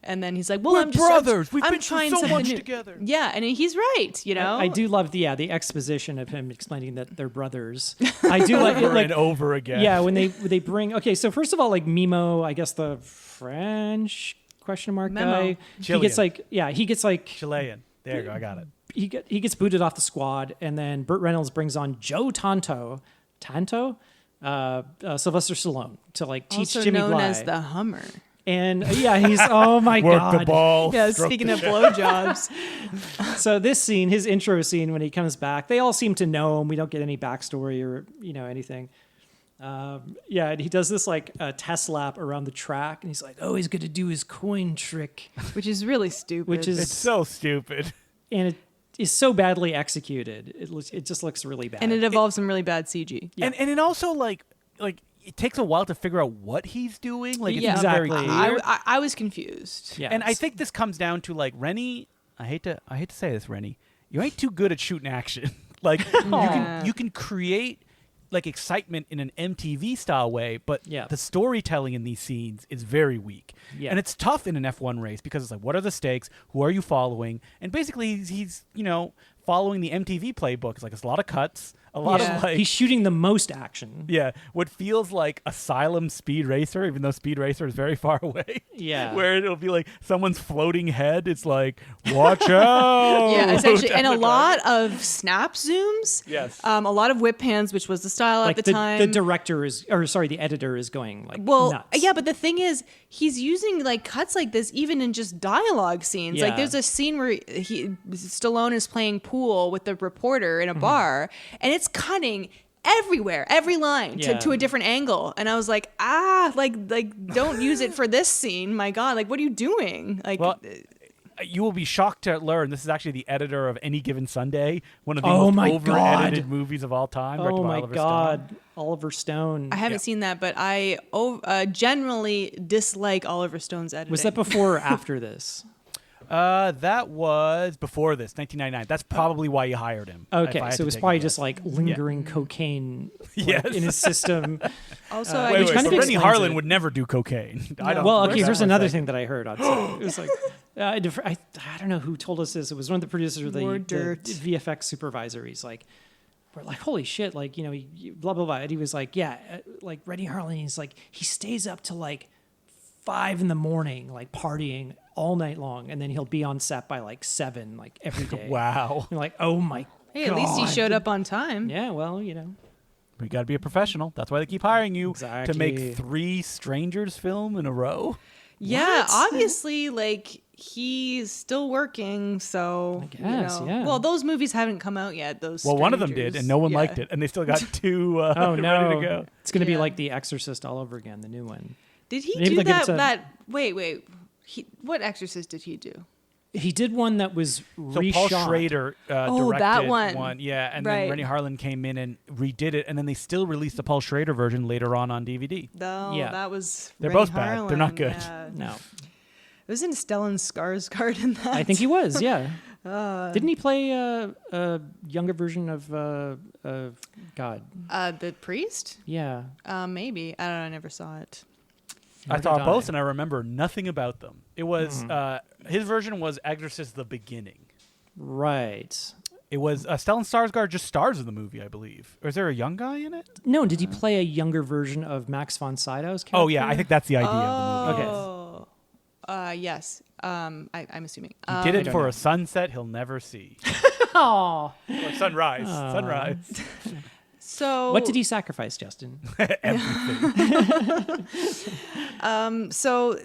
And then he's like, well, We're I'm just brothers. We've I'm been through trying so something much new. together. Yeah, and he's right, you know. I do love the exposition of him explaining that they're brothers. I do like it, Over like and over again. yeah, when they bring, okay, so first of all, like Mimo, I guess the French question mark Memo. guy, Chilean. he gets like Chilean. There you go. I got it. he gets booted off the squad, and then Burt Reynolds brings on Joe Sylvester Stallone to like teach also Jimmy known Bly. as the Hummer. And yeah, he's oh my Work god. the ball. Yeah, stroke speaking the of blowjobs. So this scene, his intro scene, when he comes back, they all seem to know him. We don't get any backstory or anything. Yeah, and he does this like test lap around the track, and he's like, "Oh, he's going to do his coin trick," Which is really stupid. which is It's so stupid. and it is so badly executed. It just looks really bad. and it involves some really bad CG. Yeah. And it also like it takes a while to figure out what he's doing. Like, it's Yeah. not very Exactly. clear. I was confused. Yeah, And I think this comes down to like Rennie. I hate to say this, Rennie. You ain't too good at shooting action. Like you can create like excitement in an MTV style way, but the storytelling in these scenes is very weak. Yeah. And it's tough in an F1 race because it's like, what are the stakes? Who are you following? And basically he's following the MTV playbook. It's like it's a lot of cuts, a lot of like he's shooting the most action. yeah, what feels like Asylum Speed Racer, even though Speed Racer is very far away. Yeah. Where it'll be like someone's floating head. It's like, watch out. Yeah, essentially, and a lot of snap zooms. Yes. A lot of whip pans, which was the style Like at the time. the director is, the editor is going like Well, nuts. yeah, but the thing is, he's using like cuts like this even in just dialogue scenes. Like Yeah. there's a scene where Stallone is playing pool with the reporter in a bar, and it's cutting everywhere, every line to a different angle. And I was like, don't use it for this scene. My God, like, what are you doing? Like. Well, you will be shocked to learn this is actually the editor of Any Given Sunday, one of the most over-edited movies of all time. Oh my Oliver God, Stone. Oliver Stone. I haven't seen that, but I generally dislike Oliver Stone's editing. Was that before or after this? That was before this, 1999. That's probably why you hired him. Okay, if I had so to it was take a probably guess. just like lingering cocaine Yes. in his system. Also, Wait, which kind of Rennie explains Harlan it. would never do cocaine. I don't Well, think okay, that here's for a another second. thing that I heard on set. It was like, I don't know who told us this. It was one of the producers of More the dirt. VFX supervisor. He's like, we're like, holy shit, like, blah, blah, blah. And he was like, like Rennie Harlan, he's like, he stays up till like 5 a.m, like partying all night long. And then he'll be on set by like 7, like every day. Wow. You're like, oh my hey, God. at least he showed up on time. Yeah, well, We got to be a professional. That's why they keep hiring you to Exactly. make 3 strangers film in a row. Yeah, obviously, like he's still working, so I guess, yeah. Well, those movies haven't come out yet. Those Well, one of them Strangers. did, and no one Yeah. liked it, and they still got 2 Oh no, ready to go. it's going to be Yeah. like The Exorcist all over again, the new one. Did he Maybe do they'll give it that? to- Wait. What Exorcist did he do? He did one that was So reshot. Paul Schrader directed that one. yeah, and Right. then Rennie Harlan came in and redid it, and then they still released the Paul Schrader version later on DVD. No, Yeah. that was. They're Rennie both bad. They're Harlan, not good. Yeah. No, Wasn't Stellan Skarsgård in that? I think he was. Yeah, didn't he play a younger version of God? The priest? Yeah, Maybe. I don't know. I never saw it. I Nor saw did both, and I remember nothing about them. It was Mm-hmm. his version was Exorcist: The Beginning. right. It was Stellan Skarsgård just stars in the movie, I believe. Or is there a young guy in it? No, did he play a younger version of Max von Sydow's character? Oh yeah, I think that's the idea of the movie. Oh. Yes. I'm assuming. He did it don't for know. a sunset he'll never see. Oh, Or sunrise. Sunrise. So what did he sacrifice, Justin? Everything. So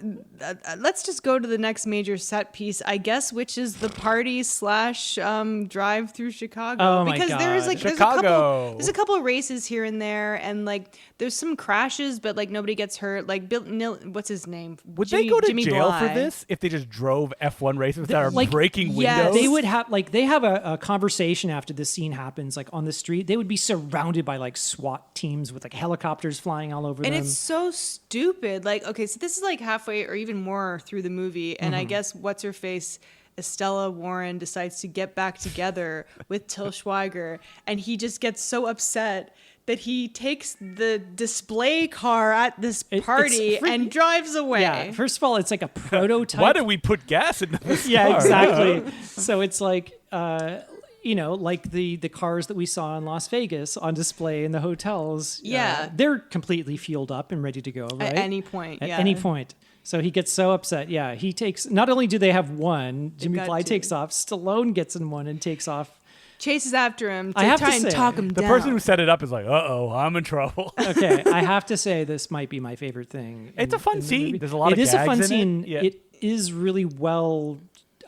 let's just go to the next major set piece, I guess, which is the party / drive through Chicago. Oh my because there's God. like Chicago. there's a couple of races here and there, and like there's some crashes, but like nobody gets hurt. Like what's his name? Would they go to Jimmy jail Bly. for this if they just drove F1 races that are like, breaking yes. windows? They would have they have a conversation after this scene happens, like on the street. They would be surrounded by like SWAT teams with like helicopters flying all over And them. it's so stupid. Like, okay, so this is like halfway or even more through the movie, and Mm-hmm. I guess what's her face, Estella Warren, decides to get back together with Til Schweiger, and he just gets so upset that he takes the display car at this It's party and drives away. Yeah, first of all, it's like a prototype. Why did we put gas into this Yeah, car? exactly. So it's like like the cars that we saw in Las Vegas on display in the hotels. Yeah. they're completely fueled up and ready to go, right? At any point. At yeah. any point. So he gets so upset. Yeah, he takes. Not only do they have one, Jimmy got Bly two. takes off. Stallone gets in one and takes off. Chases after him to I have to try and say, talk him The down. person who set it up is like, uh-oh, I'm in trouble. Okay, I have to say this might be my favorite thing. It's a fun in the scene. movie. There's a lot of It is a gags fun in it. scene. Yeah. It is really well.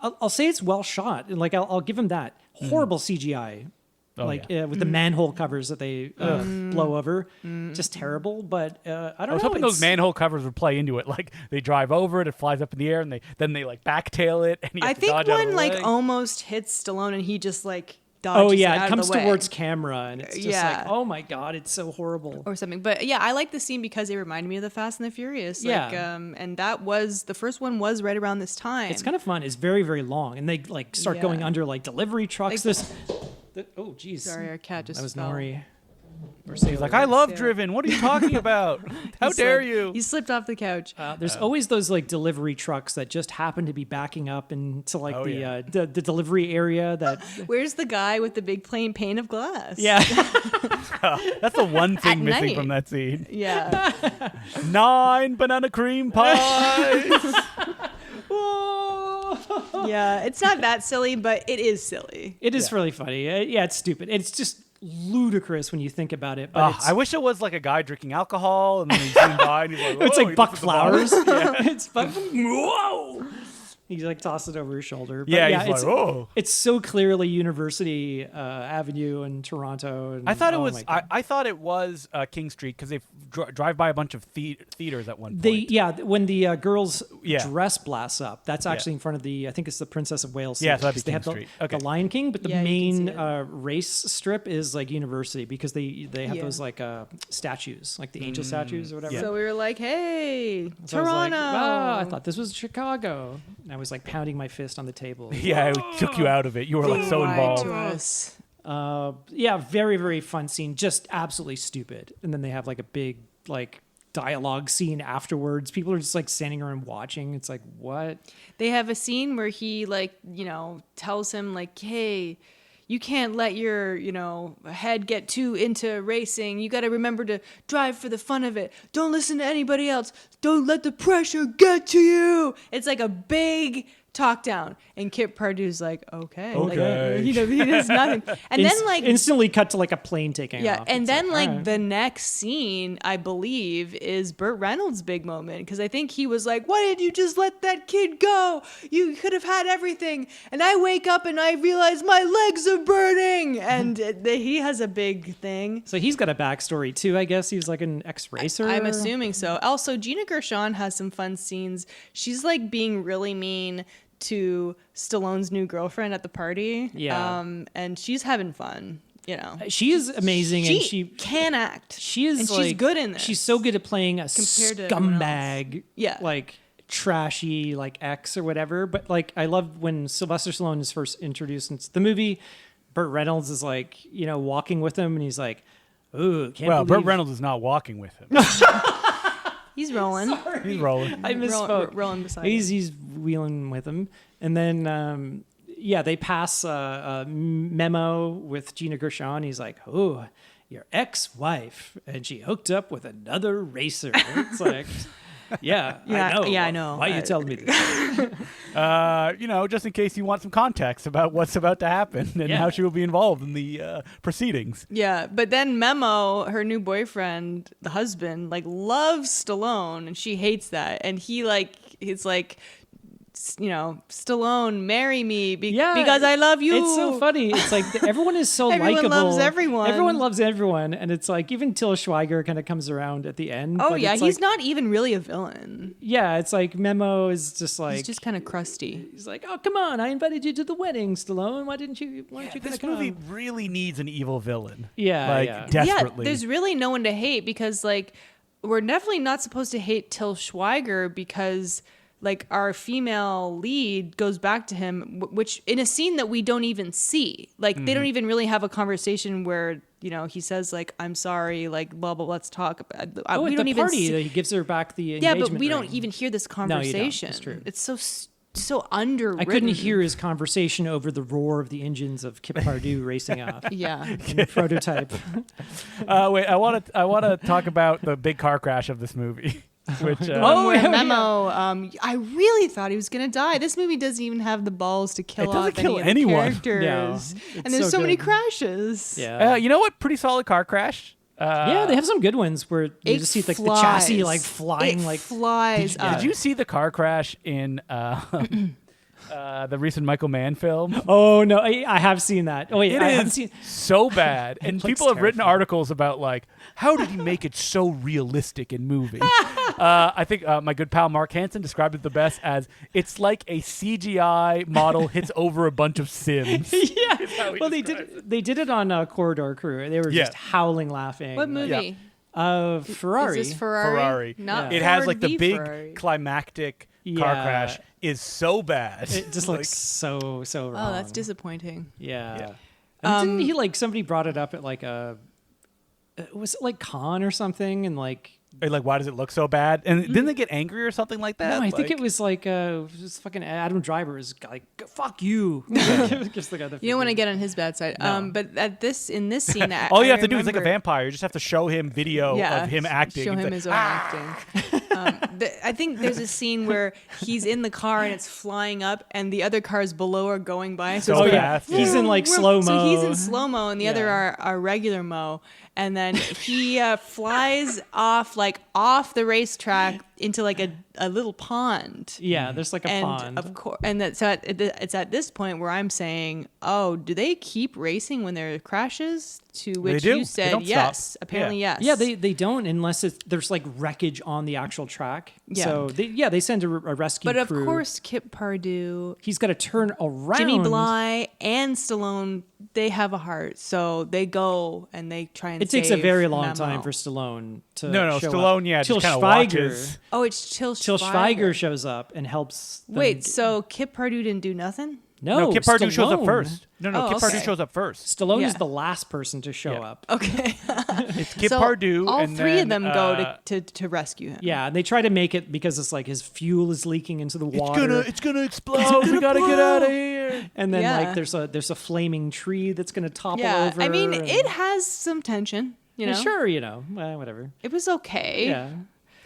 I'll say it's well shot, and like I'll give him that. Horrible CGI. Oh, yeah. With the manhole covers that they blow over, just terrible. But I don't know. I was hoping those manhole covers would play into it. Like they drive over it, it flies up in the air, and then they like backtail it. And you have I to think dodge out of one the like way. almost hits Stallone, and he just like dodges yeah, out it of comes the way. towards camera, and it's just Yeah. like, oh my god, it's so horrible. Or something. But yeah, I like the scene because it reminded me of the Fast and the Furious. Yeah. And that was, the first one was right around this time. It's kind of fun. It's very, very long, and they like start going Yeah. under like delivery trucks. Like- Oh, geez. Sorry, our cat just That was fell. Nori. He's like, I love Yeah. Driven. What are you talking about? How dare you? He slipped off the couch. There's always those like delivery trucks that just happen to be backing up into like the delivery area. That Where's the guy with the big plain pane of glass? yeah. That's the one thing At missing night. from that scene. Yeah. 9 banana cream pies. Yeah. It's not that silly, but it is silly. It is Yeah. really funny. Yeah, it's stupid. It's just ludicrous when you think about it. But I wish it was like a guy drinking alcohol and then he's zoom by and he's like, it's "Oh," like he Buck looks at the bar. Flowers. It's Buck. Whoa! He like tosses it over his shoulder. But Yeah, he's it's, like, "Oh." It's so clearly University Avenue in Toronto. And, I thought it oh was. my God. I thought it was King Street because they drive by a bunch of theaters at one point. When the girls' Yeah. dress blasts up, that's actually in front of the. I think it's the Princess of Wales. Yeah, so that'd be Theaters. They King have Street. Okay. the Lion King, but the Yeah, you can main see it. race strip is like University because they have Yeah. those like statues, like the angel statues or whatever. Yeah. So we were like, hey, So I was like, Toronto. "Ah, I thought this was Chicago. And I was like pounding my fist on the table. Yeah, it took you out of it. You were like so Lied involved. to us. Yeah, very, very fun scene. Just absolutely stupid. And then they have like a big like dialogue scene afterwards. People are just like standing around watching. It's like, what? They have a scene where he tells him like, hey, you can't let your, head get too into racing. You got to remember to drive for the fun of it. Don't listen to anybody else. Don't let the pressure get to you. It's like a big talk down. And Kip Pardue's like, okay. Okay. Like, he does nothing. And then like instantly cut to like a plane taking yeah, off. and It's then like all right. the next scene, I believe, is Burt Reynolds' big moment because I think he was like, "Why did you just let that kid go? You could have had everything." And I wake up and I realize my legs are burning, and he has a big thing. So he's got a backstory too, I guess. He's like an ex-racer. I'm assuming so. Also, Gina Gershon has some fun scenes. She's like being really mean to Stallone's new girlfriend at the party. Yeah. And she's having fun. She is amazing, She and she can act. she is and like, she's good in this. She's so good at playing a Compared to everyone scumbag, Yeah. like trashy, like ex or whatever. But like, I love when Sylvester Stallone is first introduced into the movie. Burt Reynolds is like, walking with him, and he's like, "Ooh, can't Well, believe." Burt Reynolds is not walking with him. He's rolling. He's rolling. I misspoke. Rolling beside He's wheeling with him, and then they pass a memo with Gina Gershon. He's like, "Oh, your ex-wife, and she hooked up with another racer." It's like, yeah, Yeah, I know. yeah, I know. Why are you telling me this? Just in case you want some context about what's about to happen and Yeah. how she will be involved in the proceedings. Yeah, but then Memo, her new boyfriend, the husband, like loves Stallone, and she hates that. And he's like, Stallone, marry me because I love you. It's so funny. It's like everyone is so Everyone likable. loves everyone. Everyone loves everyone, and it's like even Till Schweiger kind of comes around at the end. Oh but yeah, it's he's like, not even really a villain. Yeah, it's like Memo is just like He's just kind of crusty. he's like, "Oh, come on! I invited you to the wedding, Stallone. Why didn't you? Why aren't you gonna This come?" movie really needs an evil villain. Yeah, like desperately. Yeah, there's really no one to hate because like we're definitely not supposed to hate Till Schweiger because like our female lead goes back to him, which in a scene that we don't even see. Like they don't even really have a conversation where he says like I'm sorry, like blah blah. Let's talk about. Oh, we at don't the even party, see- he gives her back the Yeah, engagement but we don't ring. even hear this No, you don't. conversation. It's true. It's so underwritten. I couldn't hear his conversation over the roar of the engines of Kip Pardue racing off. Yeah. In the prototype. Wait, I want to talk about the big car crash of this movie. Which Where yeah, Memo, I really thought he was gonna die. This movie doesn't even have the balls to kill It doesn't off kill any of the anyone. characters. No, and it's there's so so many good. crashes. Yeah. you know what? Pretty solid car crash. Yeah, they have some good ones where you It just see like the chassis flies. like flying It like flies up. Did you see the car crash in The recent Michael Mann film. Oh no, I have seen that. Oh wait, I haven't It seen. is so bad, and looks people have written terrifying. articles about like, how did he make it so realistic in movie? I think my good pal Mark Hansen described it the best as it's like a CGI model hits over a bunch of Sims. Yeah. how he Well, they describes did. They did it on Corridor Crew. They were Yeah. just howling laughing. What movie? Ferrari. Is this Ferrari? Ferrari. Not It has Ford like the v big Ferrari. climactic car Yeah. crash is so bad. It just Like, looks so wrong. Oh, that's disappointing. Yeah. And didn't he like somebody brought it up at like a was it like Con or something and like like, why does it look so bad? And didn't they get angry or something like that? no, I think Like- it was like just fucking Adam Driver is like fuck you. Just the guy that You don't want to get on his bad side. No. But in this scene, all you I have to do is like a remember- vampire. You just have to show him video of him acting. Show It's him like, his own acting. I think there's a scene where he's in the car and it's flying up, and the other cars below are going by. So it's like, fast. He's in like slow mo. So he's in slow mo, and the other Yeah. are regular mo. And then he flies off the racetrack into like a little pond. Yeah, there's like a And pond. of course, and it's at this point where I'm saying, oh, do they keep racing when there are crashes? To which do. They you said don't yes. stop. Apparently, Yeah. yes. Yeah, they don't unless there's like wreckage on the actual track. Yeah. So they send a rescue But of crew. course, Kip Pardue, He's got to turn around. Jimmy Bly, and Stallone, they have a heart, so they go and they try and. It takes a save very long Memo. time for Stallone to No, show Stallone, up. yeah, Till just kinda Schweiger, watches. Oh, it's Till Schweiger shows up and helps. them Wait, so Kip Pardue didn't do nothing? no, Kip Pardue shows up Stallone. first. No, Oh, Kip Pardue okay. shows up first. Stallone is Yeah. the last person to show Yeah. up. Okay. It's Kip So Pardue. all and three then, of them go to rescue him. Yeah, and they try to make it because it's like his fuel is leaking into the water. It's gonna explode. We gotta get out of here. And then Yeah. like there's a flaming tree that's gonna topple Yeah. over. I mean, and- it has some tension. You know, sure, whatever. it was okay. Yeah.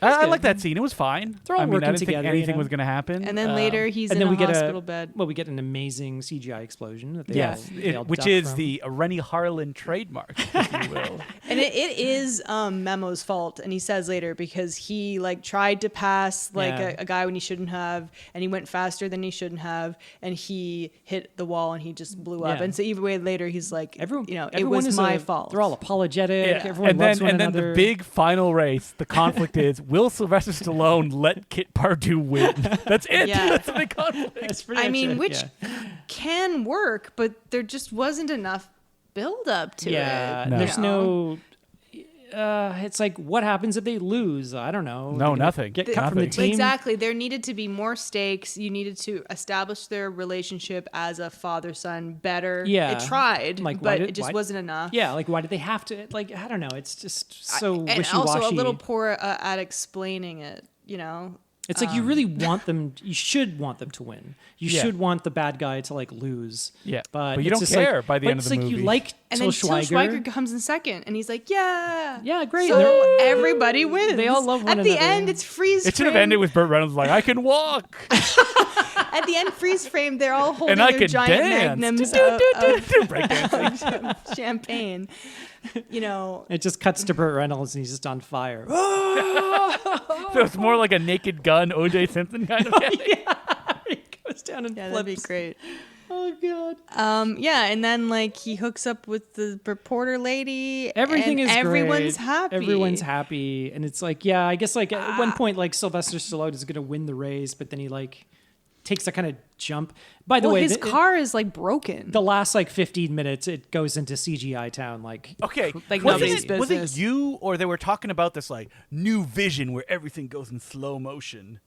I good. like that scene. It was fine. They're all I mean, working I didn't together, think anything you know? was gonna happen. And then later he's and in then a we get hospital bed. Well, we get an amazing CGI explosion that they Yes, all, they all which duck is from. the Rennie Harlan trademark, if you will. And it is Memo's fault, and he says later because he like tried to pass like Yeah. a guy when he shouldn't have, and he went faster than he shouldn't have, and he hit the wall and he just blew up. Yeah. And so either way later he's like, Everyone, it everyone was is my fault. They're all apologetic. Everyone and loves then one and another. then the big final race, the conflict is: will Sylvester Stallone let Kit Pardue win? That's it. Yeah. That's the big conflict. That's pretty I much mean, it, which yeah. can work, but there just wasn't enough build up to Yeah, it. No. there's no. It's like, what happens if they lose? I don't know. No, They're gonna nothing. Get cut from the Nothing. team. Exactly. There needed to be more stakes. You needed to establish their relationship as a father-son better. Yeah. It tried, Like, why but did- it just why- wasn't enough. Yeah, like why did they have to? Like, I don't know. It's just so And wishy-washy. also a little poor at explaining it, you know? It's like you really want them. You should want them to win. You Yeah. should want the bad guy to like lose. Yeah. but But you it's don't just care like, by the but end of it's the like you movie. like And Til then Til Schweiger. Schweiger comes in second, and he's like, yeah. Yeah, great. So They're- everybody wins. They all love one At the another. end, it's freeze It should have frame. ended with Burt Reynolds like, I can walk At the end, freeze frame, they're all holding and I their can giant dance. magnums of Breakdancing. champagne. You know, It just cuts to Burt Reynolds and he's just on fire. So it's more like a Naked Gun, O.J. Simpson kind of thing. He goes down and yeah, that'd be flips. great. Oh god. Yeah, and then like he hooks up with the reporter lady. Everything and is everyone's great. happy. Everyone's happy, and it's like, yeah, I guess like at one point, like Sylvester Stallone is gonna win the race, but then he like takes a kind of jump. By the Well, way, his car is like broken. the last like 15 minutes, it goes into CGI town. Like, Okay, Like was nobody's it, was it business. you or they were talking about this like new vision where everything goes in slow motion?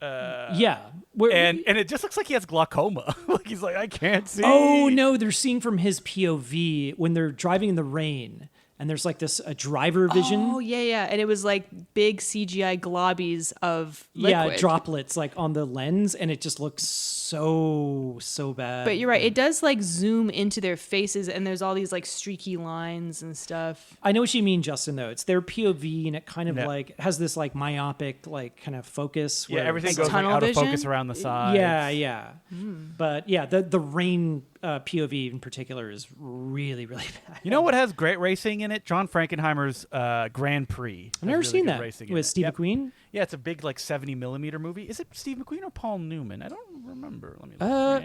yeah. Where- And it just looks like he has glaucoma. Like he's like, I can't see. oh no, they're seeing from his POV when they're driving in the rain, and there's like this a driver vision. Oh yeah, and it was like big CGI globbies of liquid. Yeah, droplets like on the lens, and it just looks so bad. But you're right. It does like zoom into their faces, and there's all these like streaky lines and stuff. I know what you mean, Justin. Though it's their POV, and it kind of Yeah. like has this like myopic like kind of focus. Yeah, where everything it's goes like tunnel out of vision? focus around the sides. Yeah. But yeah, the rain POV in particular is really, really bad. You know what has great racing in it? John Frankenheimer's Grand Prix. I've never seen that. Racing in With it. Steve Yep. McQueen? Yeah, it's a big 70mm movie. Is it Steve McQueen or Paul Newman? I don't remember. Let me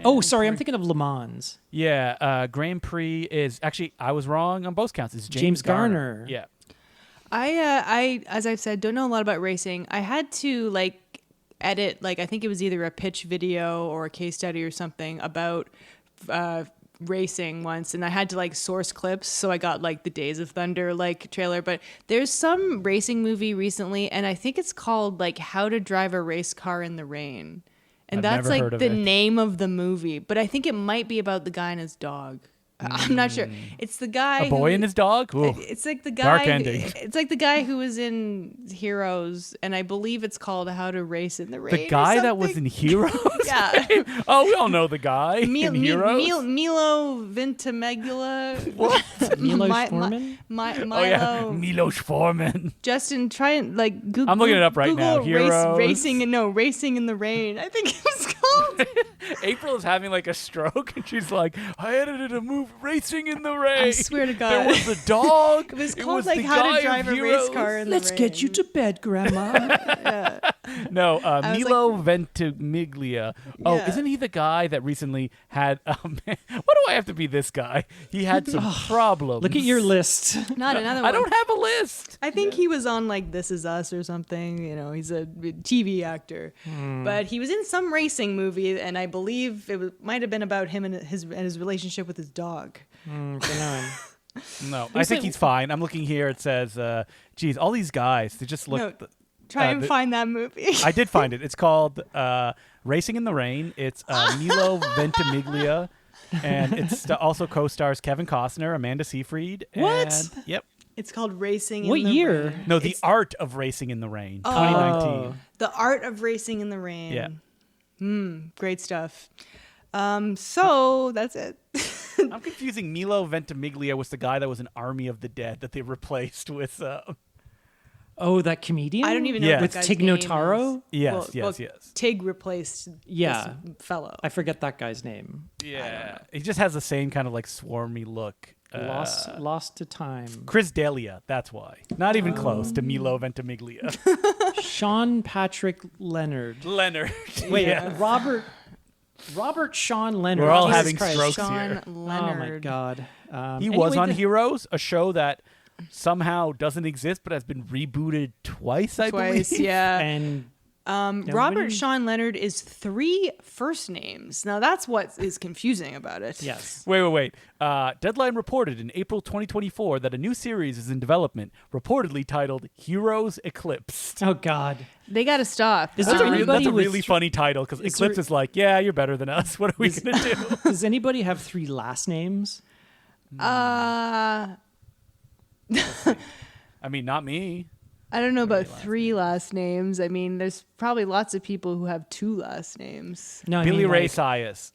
look. Sorry, I'm Grand thinking of Le Mans. Yeah, Grand Prix is actually I was wrong on both counts. It's James Garner. Yeah. I as I've said, don't know a lot about racing. I had to edit, I think it was either a pitch video or a case study or something about racing once, and I had to source clips, so I got the Days of Thunder trailer. But there's some racing movie recently, and I think it's called How to Drive a Race Car in the Rain, and I've that's never heard of the it. name of the movie. But I think it might be about the guy and his dog. I'm not sure. It's the guy. A boy and his dog. Ooh. It's the guy. Dark ending. It's the guy who was in Heroes, and I believe it's called How to Race in the Rain. The guy that was in Heroes. Yeah. Oh, we all know the guy in Heroes. Milo Ventimiglia. What? Milos Forman? Milo. Oh yeah, Milos Forman. Justin, try and Google. I'm looking it up right now. Heroes. Racing in the Rain. I think it was called. April is having a stroke, and she's like, "I edited a movie, Racing in the Rain. I swear to God. There was a dog. It was called the How guy to Drive of a Race Car in the Rain. Let's get you to bed, Grandma. No, was Milo Ventimiglia. Oh, Yeah. isn't he the guy that recently had? Why do I have to be this guy? He had some problems. Look at your list. Not another one. I don't have a list. I think he was on This Is Us or something. He's a TV actor, but he was in some racing movie, and I believe might have been about him and his relationship with his dog. No, I think he's fine. I'm looking here. It says, geez, all these guys, they just look. No, try and find that movie. I did find it. It's called Racing in the Rain. It's Milo Ventimiglia, and it's also co-stars Kevin Costner, Amanda Seyfried. What? And, yep. It's called Racing in What the year? Rain. No, The It's Art of Racing in the Rain, 2019. The Art of Racing in the Rain. Yeah. Great stuff. So that's it. I'm confusing Milo Ventimiglia with the guy that was in Army of the Dead that they replaced with. Oh, that comedian? I don't even know Yeah. what With that guy's Tig name Notaro? is. Yes. Tig replaced Yeah. this fellow. I forget that guy's name. Yeah, he just has the same kind of swarmy look. Lost to time. Chris D'Elia, that's why. Not even close to Milo Ventimiglia. Sean Patrick Leonard. Leonard. Wait, Yeah. Robert Sean Leonard. We're all Jesus having Christ. strokes Sean here. Leonard. Oh my God. He was anyway, on Heroes, a show that somehow doesn't exist but has been rebooted twice, I Twice, believe. yeah. And Robert Sean Leonard is 3 first names. Now that's what is confusing about it. yes. Wait. Deadline reported in April 2024 that a new series is in development, reportedly titled Heroes Eclipsed. Oh God. They got to stop. Is That's there a anybody with really funny title because is Eclipse there- is like, yeah, you're better than us. What are we going to do? Does anybody have 3 last names? I mean, not me. I don't know about 3 last names. I mean, there's probably lots of people who have 2 last names. No, I Billy mean, Ray like, Cyrus,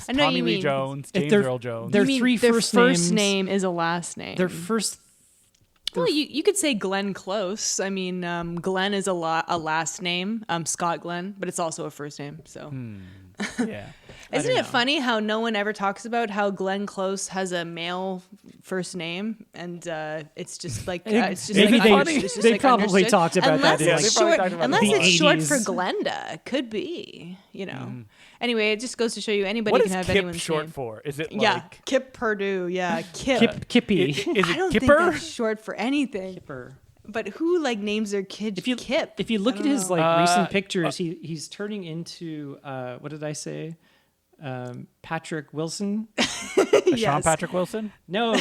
I know you Tommy Lee mean. Jones, If James they're- Earl Jones. Their You mean 3 their first first names- name is a last name. Their first. Well, you could say Glenn Close. I mean, Glenn is a last name, Scott Glenn, but it's also a first name. So, Yeah. isn't it funny how no one ever talks about how Glenn Close has a male first name, and it's just it's just Maybe like, they- it's just they like probably understood. talked about unless that in, It's like, probably short, talked about unless that in it's the short 80s. for Glenda, could be. Anyway, it just goes to show you anybody What can is have Kip anyone's short name. for? Is it Yeah, like Kip Purdue. Yeah, Kip. Kippy. Is I it don't think Kipper? that's short for anything. Kipper. But who names their kid Kip? If you look I at don't his know. recent pictures, he's turning into what did I say? Patrick Wilson? Sean Yes. Patrick Wilson? No,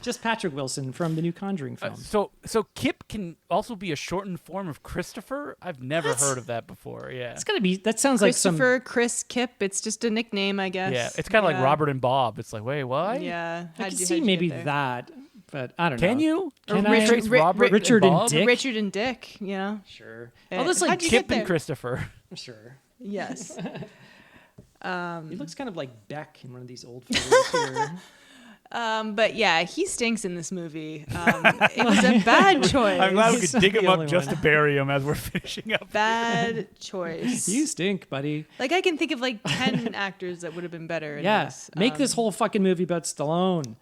just Patrick Wilson from the new Conjuring film. So Kip can also be a shortened form of Christopher? I've never heard of that before. Yeah. It's gotta be. That sounds like some. Christopher, Chris, Kip. It's just a nickname, I guess. Yeah. It's kind of like Robert and Bob. It's like, wait, what? Yeah. I How'd could you- see how'd you maybe get there? that, but I don't know. Can you? Can Or I? trace Robert Richard and Bob? Dick? Richard and Dick. Yeah. Sure. Uh, Oh, that's like how'd you Kip get and there? Christopher. Sure. Yes. He looks kind of like Beck in one of these old photos here. But yeah, he stinks in this movie. It was a bad choice. I'm glad we He's could dig not him the up only just one. to bury him as we're finishing up. Bad choice. You stink, buddy. Like I can think of like 10 actors that would have been better in Yeah. this. Make this whole fucking movie about Stallone.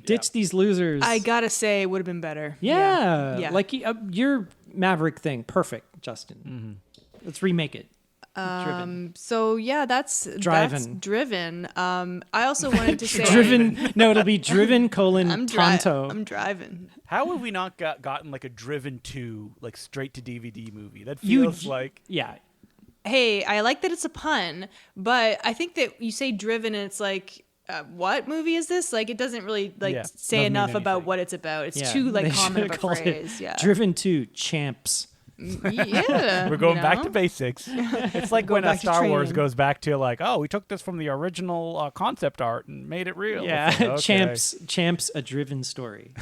Ditch these losers. I gotta say, it would have been better. Yeah. Yeah. Like your Maverick thing. Perfect, Justin. Let's remake it. Driven. So yeah, that's Driven. I also wanted to say Driven. No, it'll be Driven : I'm Tonto. driving. How have we not gotten like a Driven 2, like straight to DVD movie? That feels like Yeah. Hey, I like that it's a pun, but I think that you say Driven and it's like, what movie is this? Like, it doesn't really say doesn't mean enough about anything. what it's about. It's Yeah. too like They common of should've a called phrase. it Yeah, Driven 2 Champs. yeah. we're going back to know? basics. It's like Go when back to Star Wars training. goes back to like, oh, we took this from the original concept art and made it real. Yeah. It's like, okay. Champs, a Driven story.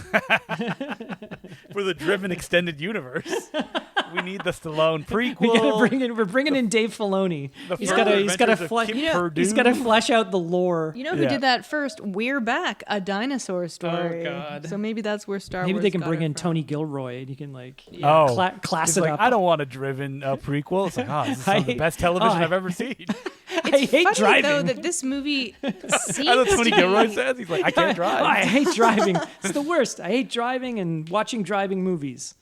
For the Driven extended universe. We need the Stallone prequel. We're bringing in Dave Filoni. The He's further got to adventures of flesh. Kip Purdue. He's got to flesh out the lore. You know who Yeah. did that first? We're Back, a dinosaur story. God. So maybe that's where Star Maybe Wars they can got bring it in from. Tony Gilroy and you can like Oh, class He's it like, up. I don't want a Driven prequel. It's like, oh, this is some of the best television I've ever seen. I hate Funny driving. though that this movie That's seems what Tony to Gilroy be- says. He's like, I can't drive. I hate driving. It's the worst. I hate driving and watching driving movies.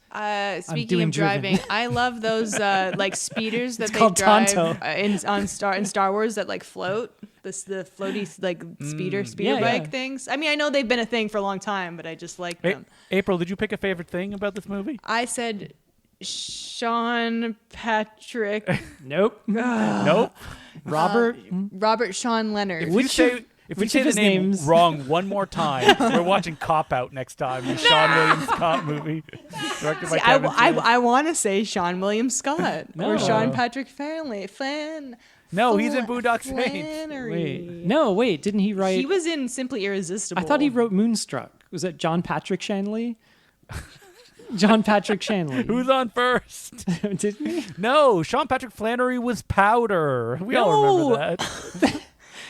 Speaking doing of driving, Driven. I love those like speeders that they called drive Tonto. in Star Wars that like float. The floaty like speeder Yeah, bike yeah. things. I mean, I know they've been a thing for a long time, but I just like them. April, did you pick a favorite thing about this movie? I said Sean Patrick, Nope. Nope. Robert. Robert Sean Leonard. If Which you of- say, if you which say of the his name names- wrong one more time, we're watching Cop Out next time. The Sean William Scott movie, directed by See, Kevin Smith. I want to say Sean William Scott No. or Sean Patrick Flan. No, he's in Boondock Saints. Flannery. Wait. Didn't he write? He was in Simply Irresistible. I thought he wrote Moonstruck. Was that John Patrick Shanley? John Patrick Shanley. Who's on first? Didn't he? No, Sean Patrick Flannery was Powder. We all remember that.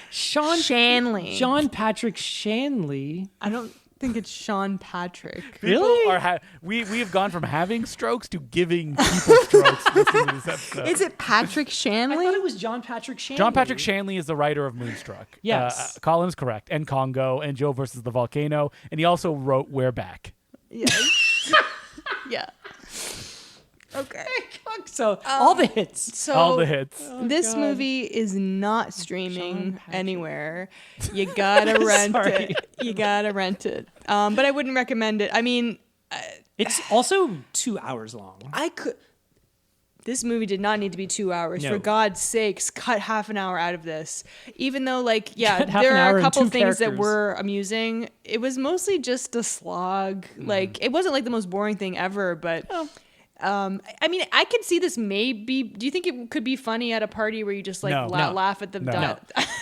Sean Shanley. John Patrick Shanley. I don't think it's Sean Patrick. Really? People are we have gone from having strokes to giving people strokes listening to this episode. Is it Patrick I Shanley? thought it was John Patrick Shanley. John Patrick Shanley is the writer of Moonstruck. Yes. Colin's correct. And Congo and Joe versus the Volcano. And he also wrote We're Back. Yes. Yeah. Okay. So all the hits. So All the hits. this God. movie is not Sean streaming Patrick. anywhere. You gotta rent Sorry. it. You gotta rent it. But I wouldn't recommend it. I mean, It's also 2 hours long. I could. This movie did not need to be 2 hours. No. For God's sakes, cut half an hour out of this. Even though, like, yeah, Cut half there an are hour a and couple two things that characters. were amusing. It was mostly just a slog. Like, it wasn't like the most boring thing ever, but. I mean, I could see this maybe. Do you think it could be funny at a party where you just like No. No. laugh at the No.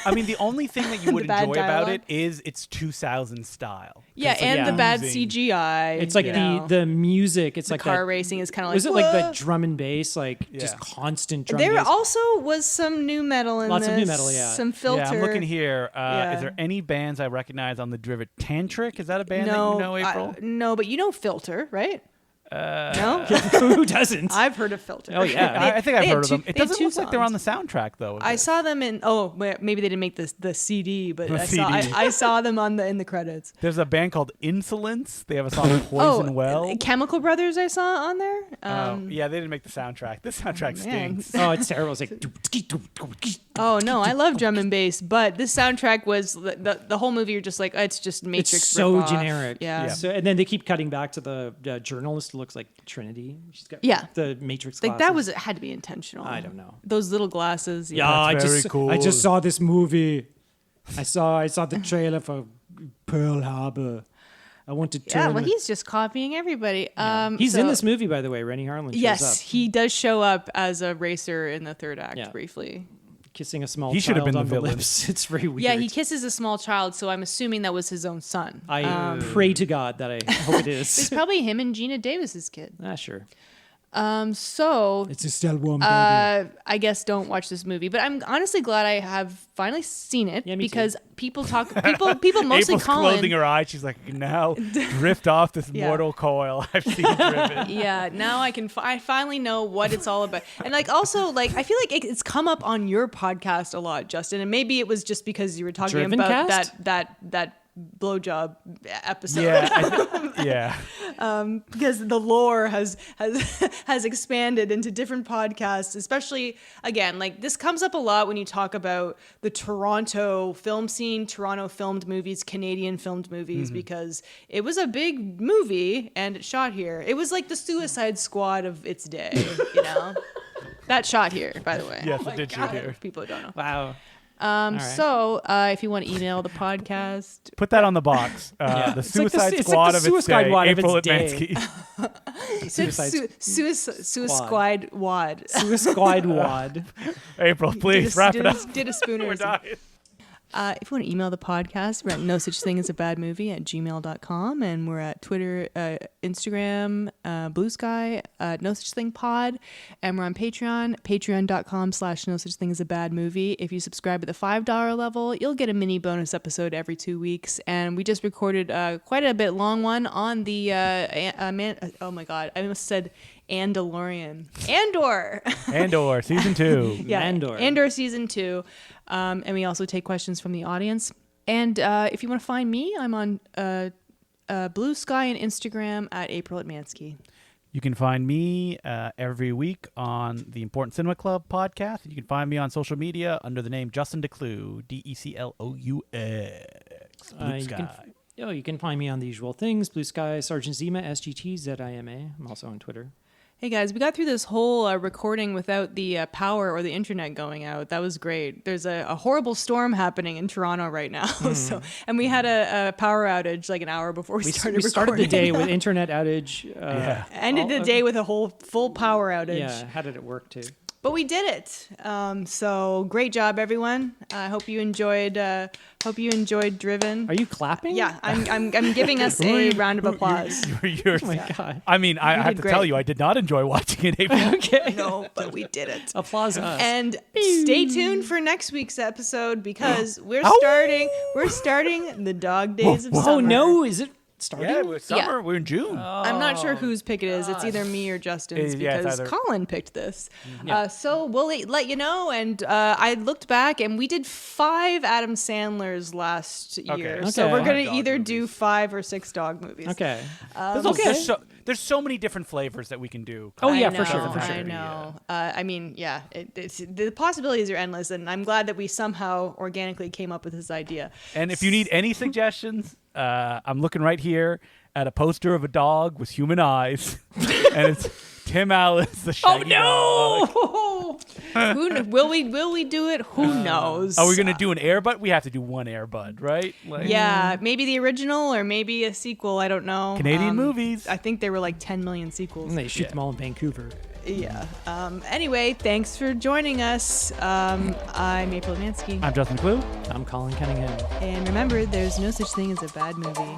I mean, the only thing that you would bad enjoy about dialogue. it is its 2000s style. 'Cause Yeah, it's like and the bad losing- CGI. It's like you know. the music. It's The like car that, racing is kind of like. Was it like "Whoa." that drum and bass, like just Yeah. constant drum There bass? also was some new metal in Lots this. of new metal, yeah. Some filter. Yeah, I'm looking here. Yeah. Is there any bands I recognize on the Driven? Tantric? Is that a band that you know, April? No, but you know Filter, right? No, Who doesn't? I've heard of Filter. Oh, yeah. I think I've they had heard of two- them. It they had doesn't two look like they're on songs. the soundtrack, though. I saw them in. Oh, maybe they didn't make the CD, but The I saw them in the credits. There's a band called Insolence. They have a song Poison Well. Chemical Brothers I saw on there. Yeah, they didn't make the soundtrack. This soundtrack man. stinks. Oh, it's terrible. It's like Oh no, I love drum and bass, but this soundtrack was the whole movie. You're just like, it's just Matrix. it's so ripoff. generic. Yeah. So, and then they keep cutting back to the journalist who looks like Trinity. She's got Yeah. the Matrix Like glasses. that had to be intentional. I don't know. Those little glasses. Yeah, I That's very just cool. I just saw this movie. I saw the trailer for Pearl Harbor. I want to turn. Yeah, well, he's just copying everybody. He's in so- this movie, by the way. Rennie Harlan shows Yes, up, he does show up as a racer in the third act Yeah. briefly. kissing a small He should have child been on the the villain. lips. It's very weird. Yeah, he kisses a small child, so I'm assuming that was his own son. I pray to God that I hope it It's is. probably him and Gina Davis's kid. Sure. So It's a still warm baby. I guess don't watch this movie, but I'm honestly glad I have finally seen it Yeah, me because too. people mostly April's call closing her eyes. She's like, now drift off this Yeah. mortal coil. I've seen Driven. Yeah, now I can. I finally know what it's all about, and like also like I feel like it's come up on your podcast a lot, Justin, and maybe it was just because you were talking Driven about cast? that blowjob episode. Yeah. Because the lore has expanded into different podcasts, especially again, like this comes up a lot when you talk about the Toronto film scene, Toronto filmed movies, Canadian filmed movies, because it was a big movie and it shot here. It was like the Suicide Squad of its day, you know. That shot here, by the way. Yes, it did shoot here. People who don't know. Wow. Um, right. So if you want to email the podcast, Put that on the box. The It's like the Suicide it's Squad like the of its Suicide day. Squad of April its day. Atmansky. Suicide Wad. Suicide Wad. April, please wrap it up. Did a spooner. We're dying. If you want to email the podcast, we're at nosuchthingasabadmovie@gmail.com, and we're at Twitter, Instagram, Bluesky, nosuchthingpod, and we're on Patreon, patreon.com/nosuchthingасabadmovie. If you subscribe at the $5 level, you'll get a mini bonus episode every 2 weeks, and we just recorded quite a bit long one on the oh my god, I almost said Andalorian. Andor, season 2. Yeah, Andor. Andor season 2. And we also take questions from the audience. And if you want to find me, I'm on Bluesky and Instagram at April Atmansky. You can find me every week on the Important Cinema Club podcast. You can find me on social media under the name Justin Decloux, DECLOUX. Blue Sky. You can find me on the usual things. Blue Sky, Sergeant Zima, SGTZIMA. I'm also on Twitter. Hey guys, we got through this whole recording without the power or the internet going out. That was great. There's a horrible storm happening in Toronto right now. And we had a power outage like an hour before we started recording. We started the day with internet outage. Ended the day with a whole full power outage. Yeah, how did it work too? But we did it. So great job, everyone. I hope you enjoyed. Hope you enjoyed Driven. Are you clapping? Yeah, I'm giving us a round of applause. You're, Oh my god. I mean, I have to great. tell you, I did not enjoy watching it, April. Okay. No, but we did it. Applause us. And stay tuned for next week's episode because we're starting the dog days of summer. Oh no, is it starting? Yeah, it's summer. Yeah. We're in June. I'm not sure whose pick it is. It's either me or Justin's Yeah, it's because either- Colin picked this. So we'll let you know. And I looked back and we did 5 Adam Sandlers last year. Okay. So Okay. we're going to Dog either movies. do 5 or 6 dog movies. Okay. There's so many different flavors that we can do. Oh, yeah, I for know, sure, for sure. I know. I mean, yeah, it's the possibilities are endless, and I'm glad that we somehow organically came up with this idea. And if you need any suggestions, I'm looking right here at a poster of a dog with human eyes, and it's Tim Allen's The Shaggy Dog. Will we do it? Who knows? Are we gonna do an Air Bud? We have to do one Air Bud, right? Like, Yeah, maybe the original or maybe a sequel. I don't know. Canadian movies. I think there were like 10 million sequels. And they shoot them all in Vancouver. Yeah. Anyway, thanks for joining us. I'm April Atmansky. I'm Justin Clue. I'm Colin Cunningham. And remember, there's no such thing as a bad movie.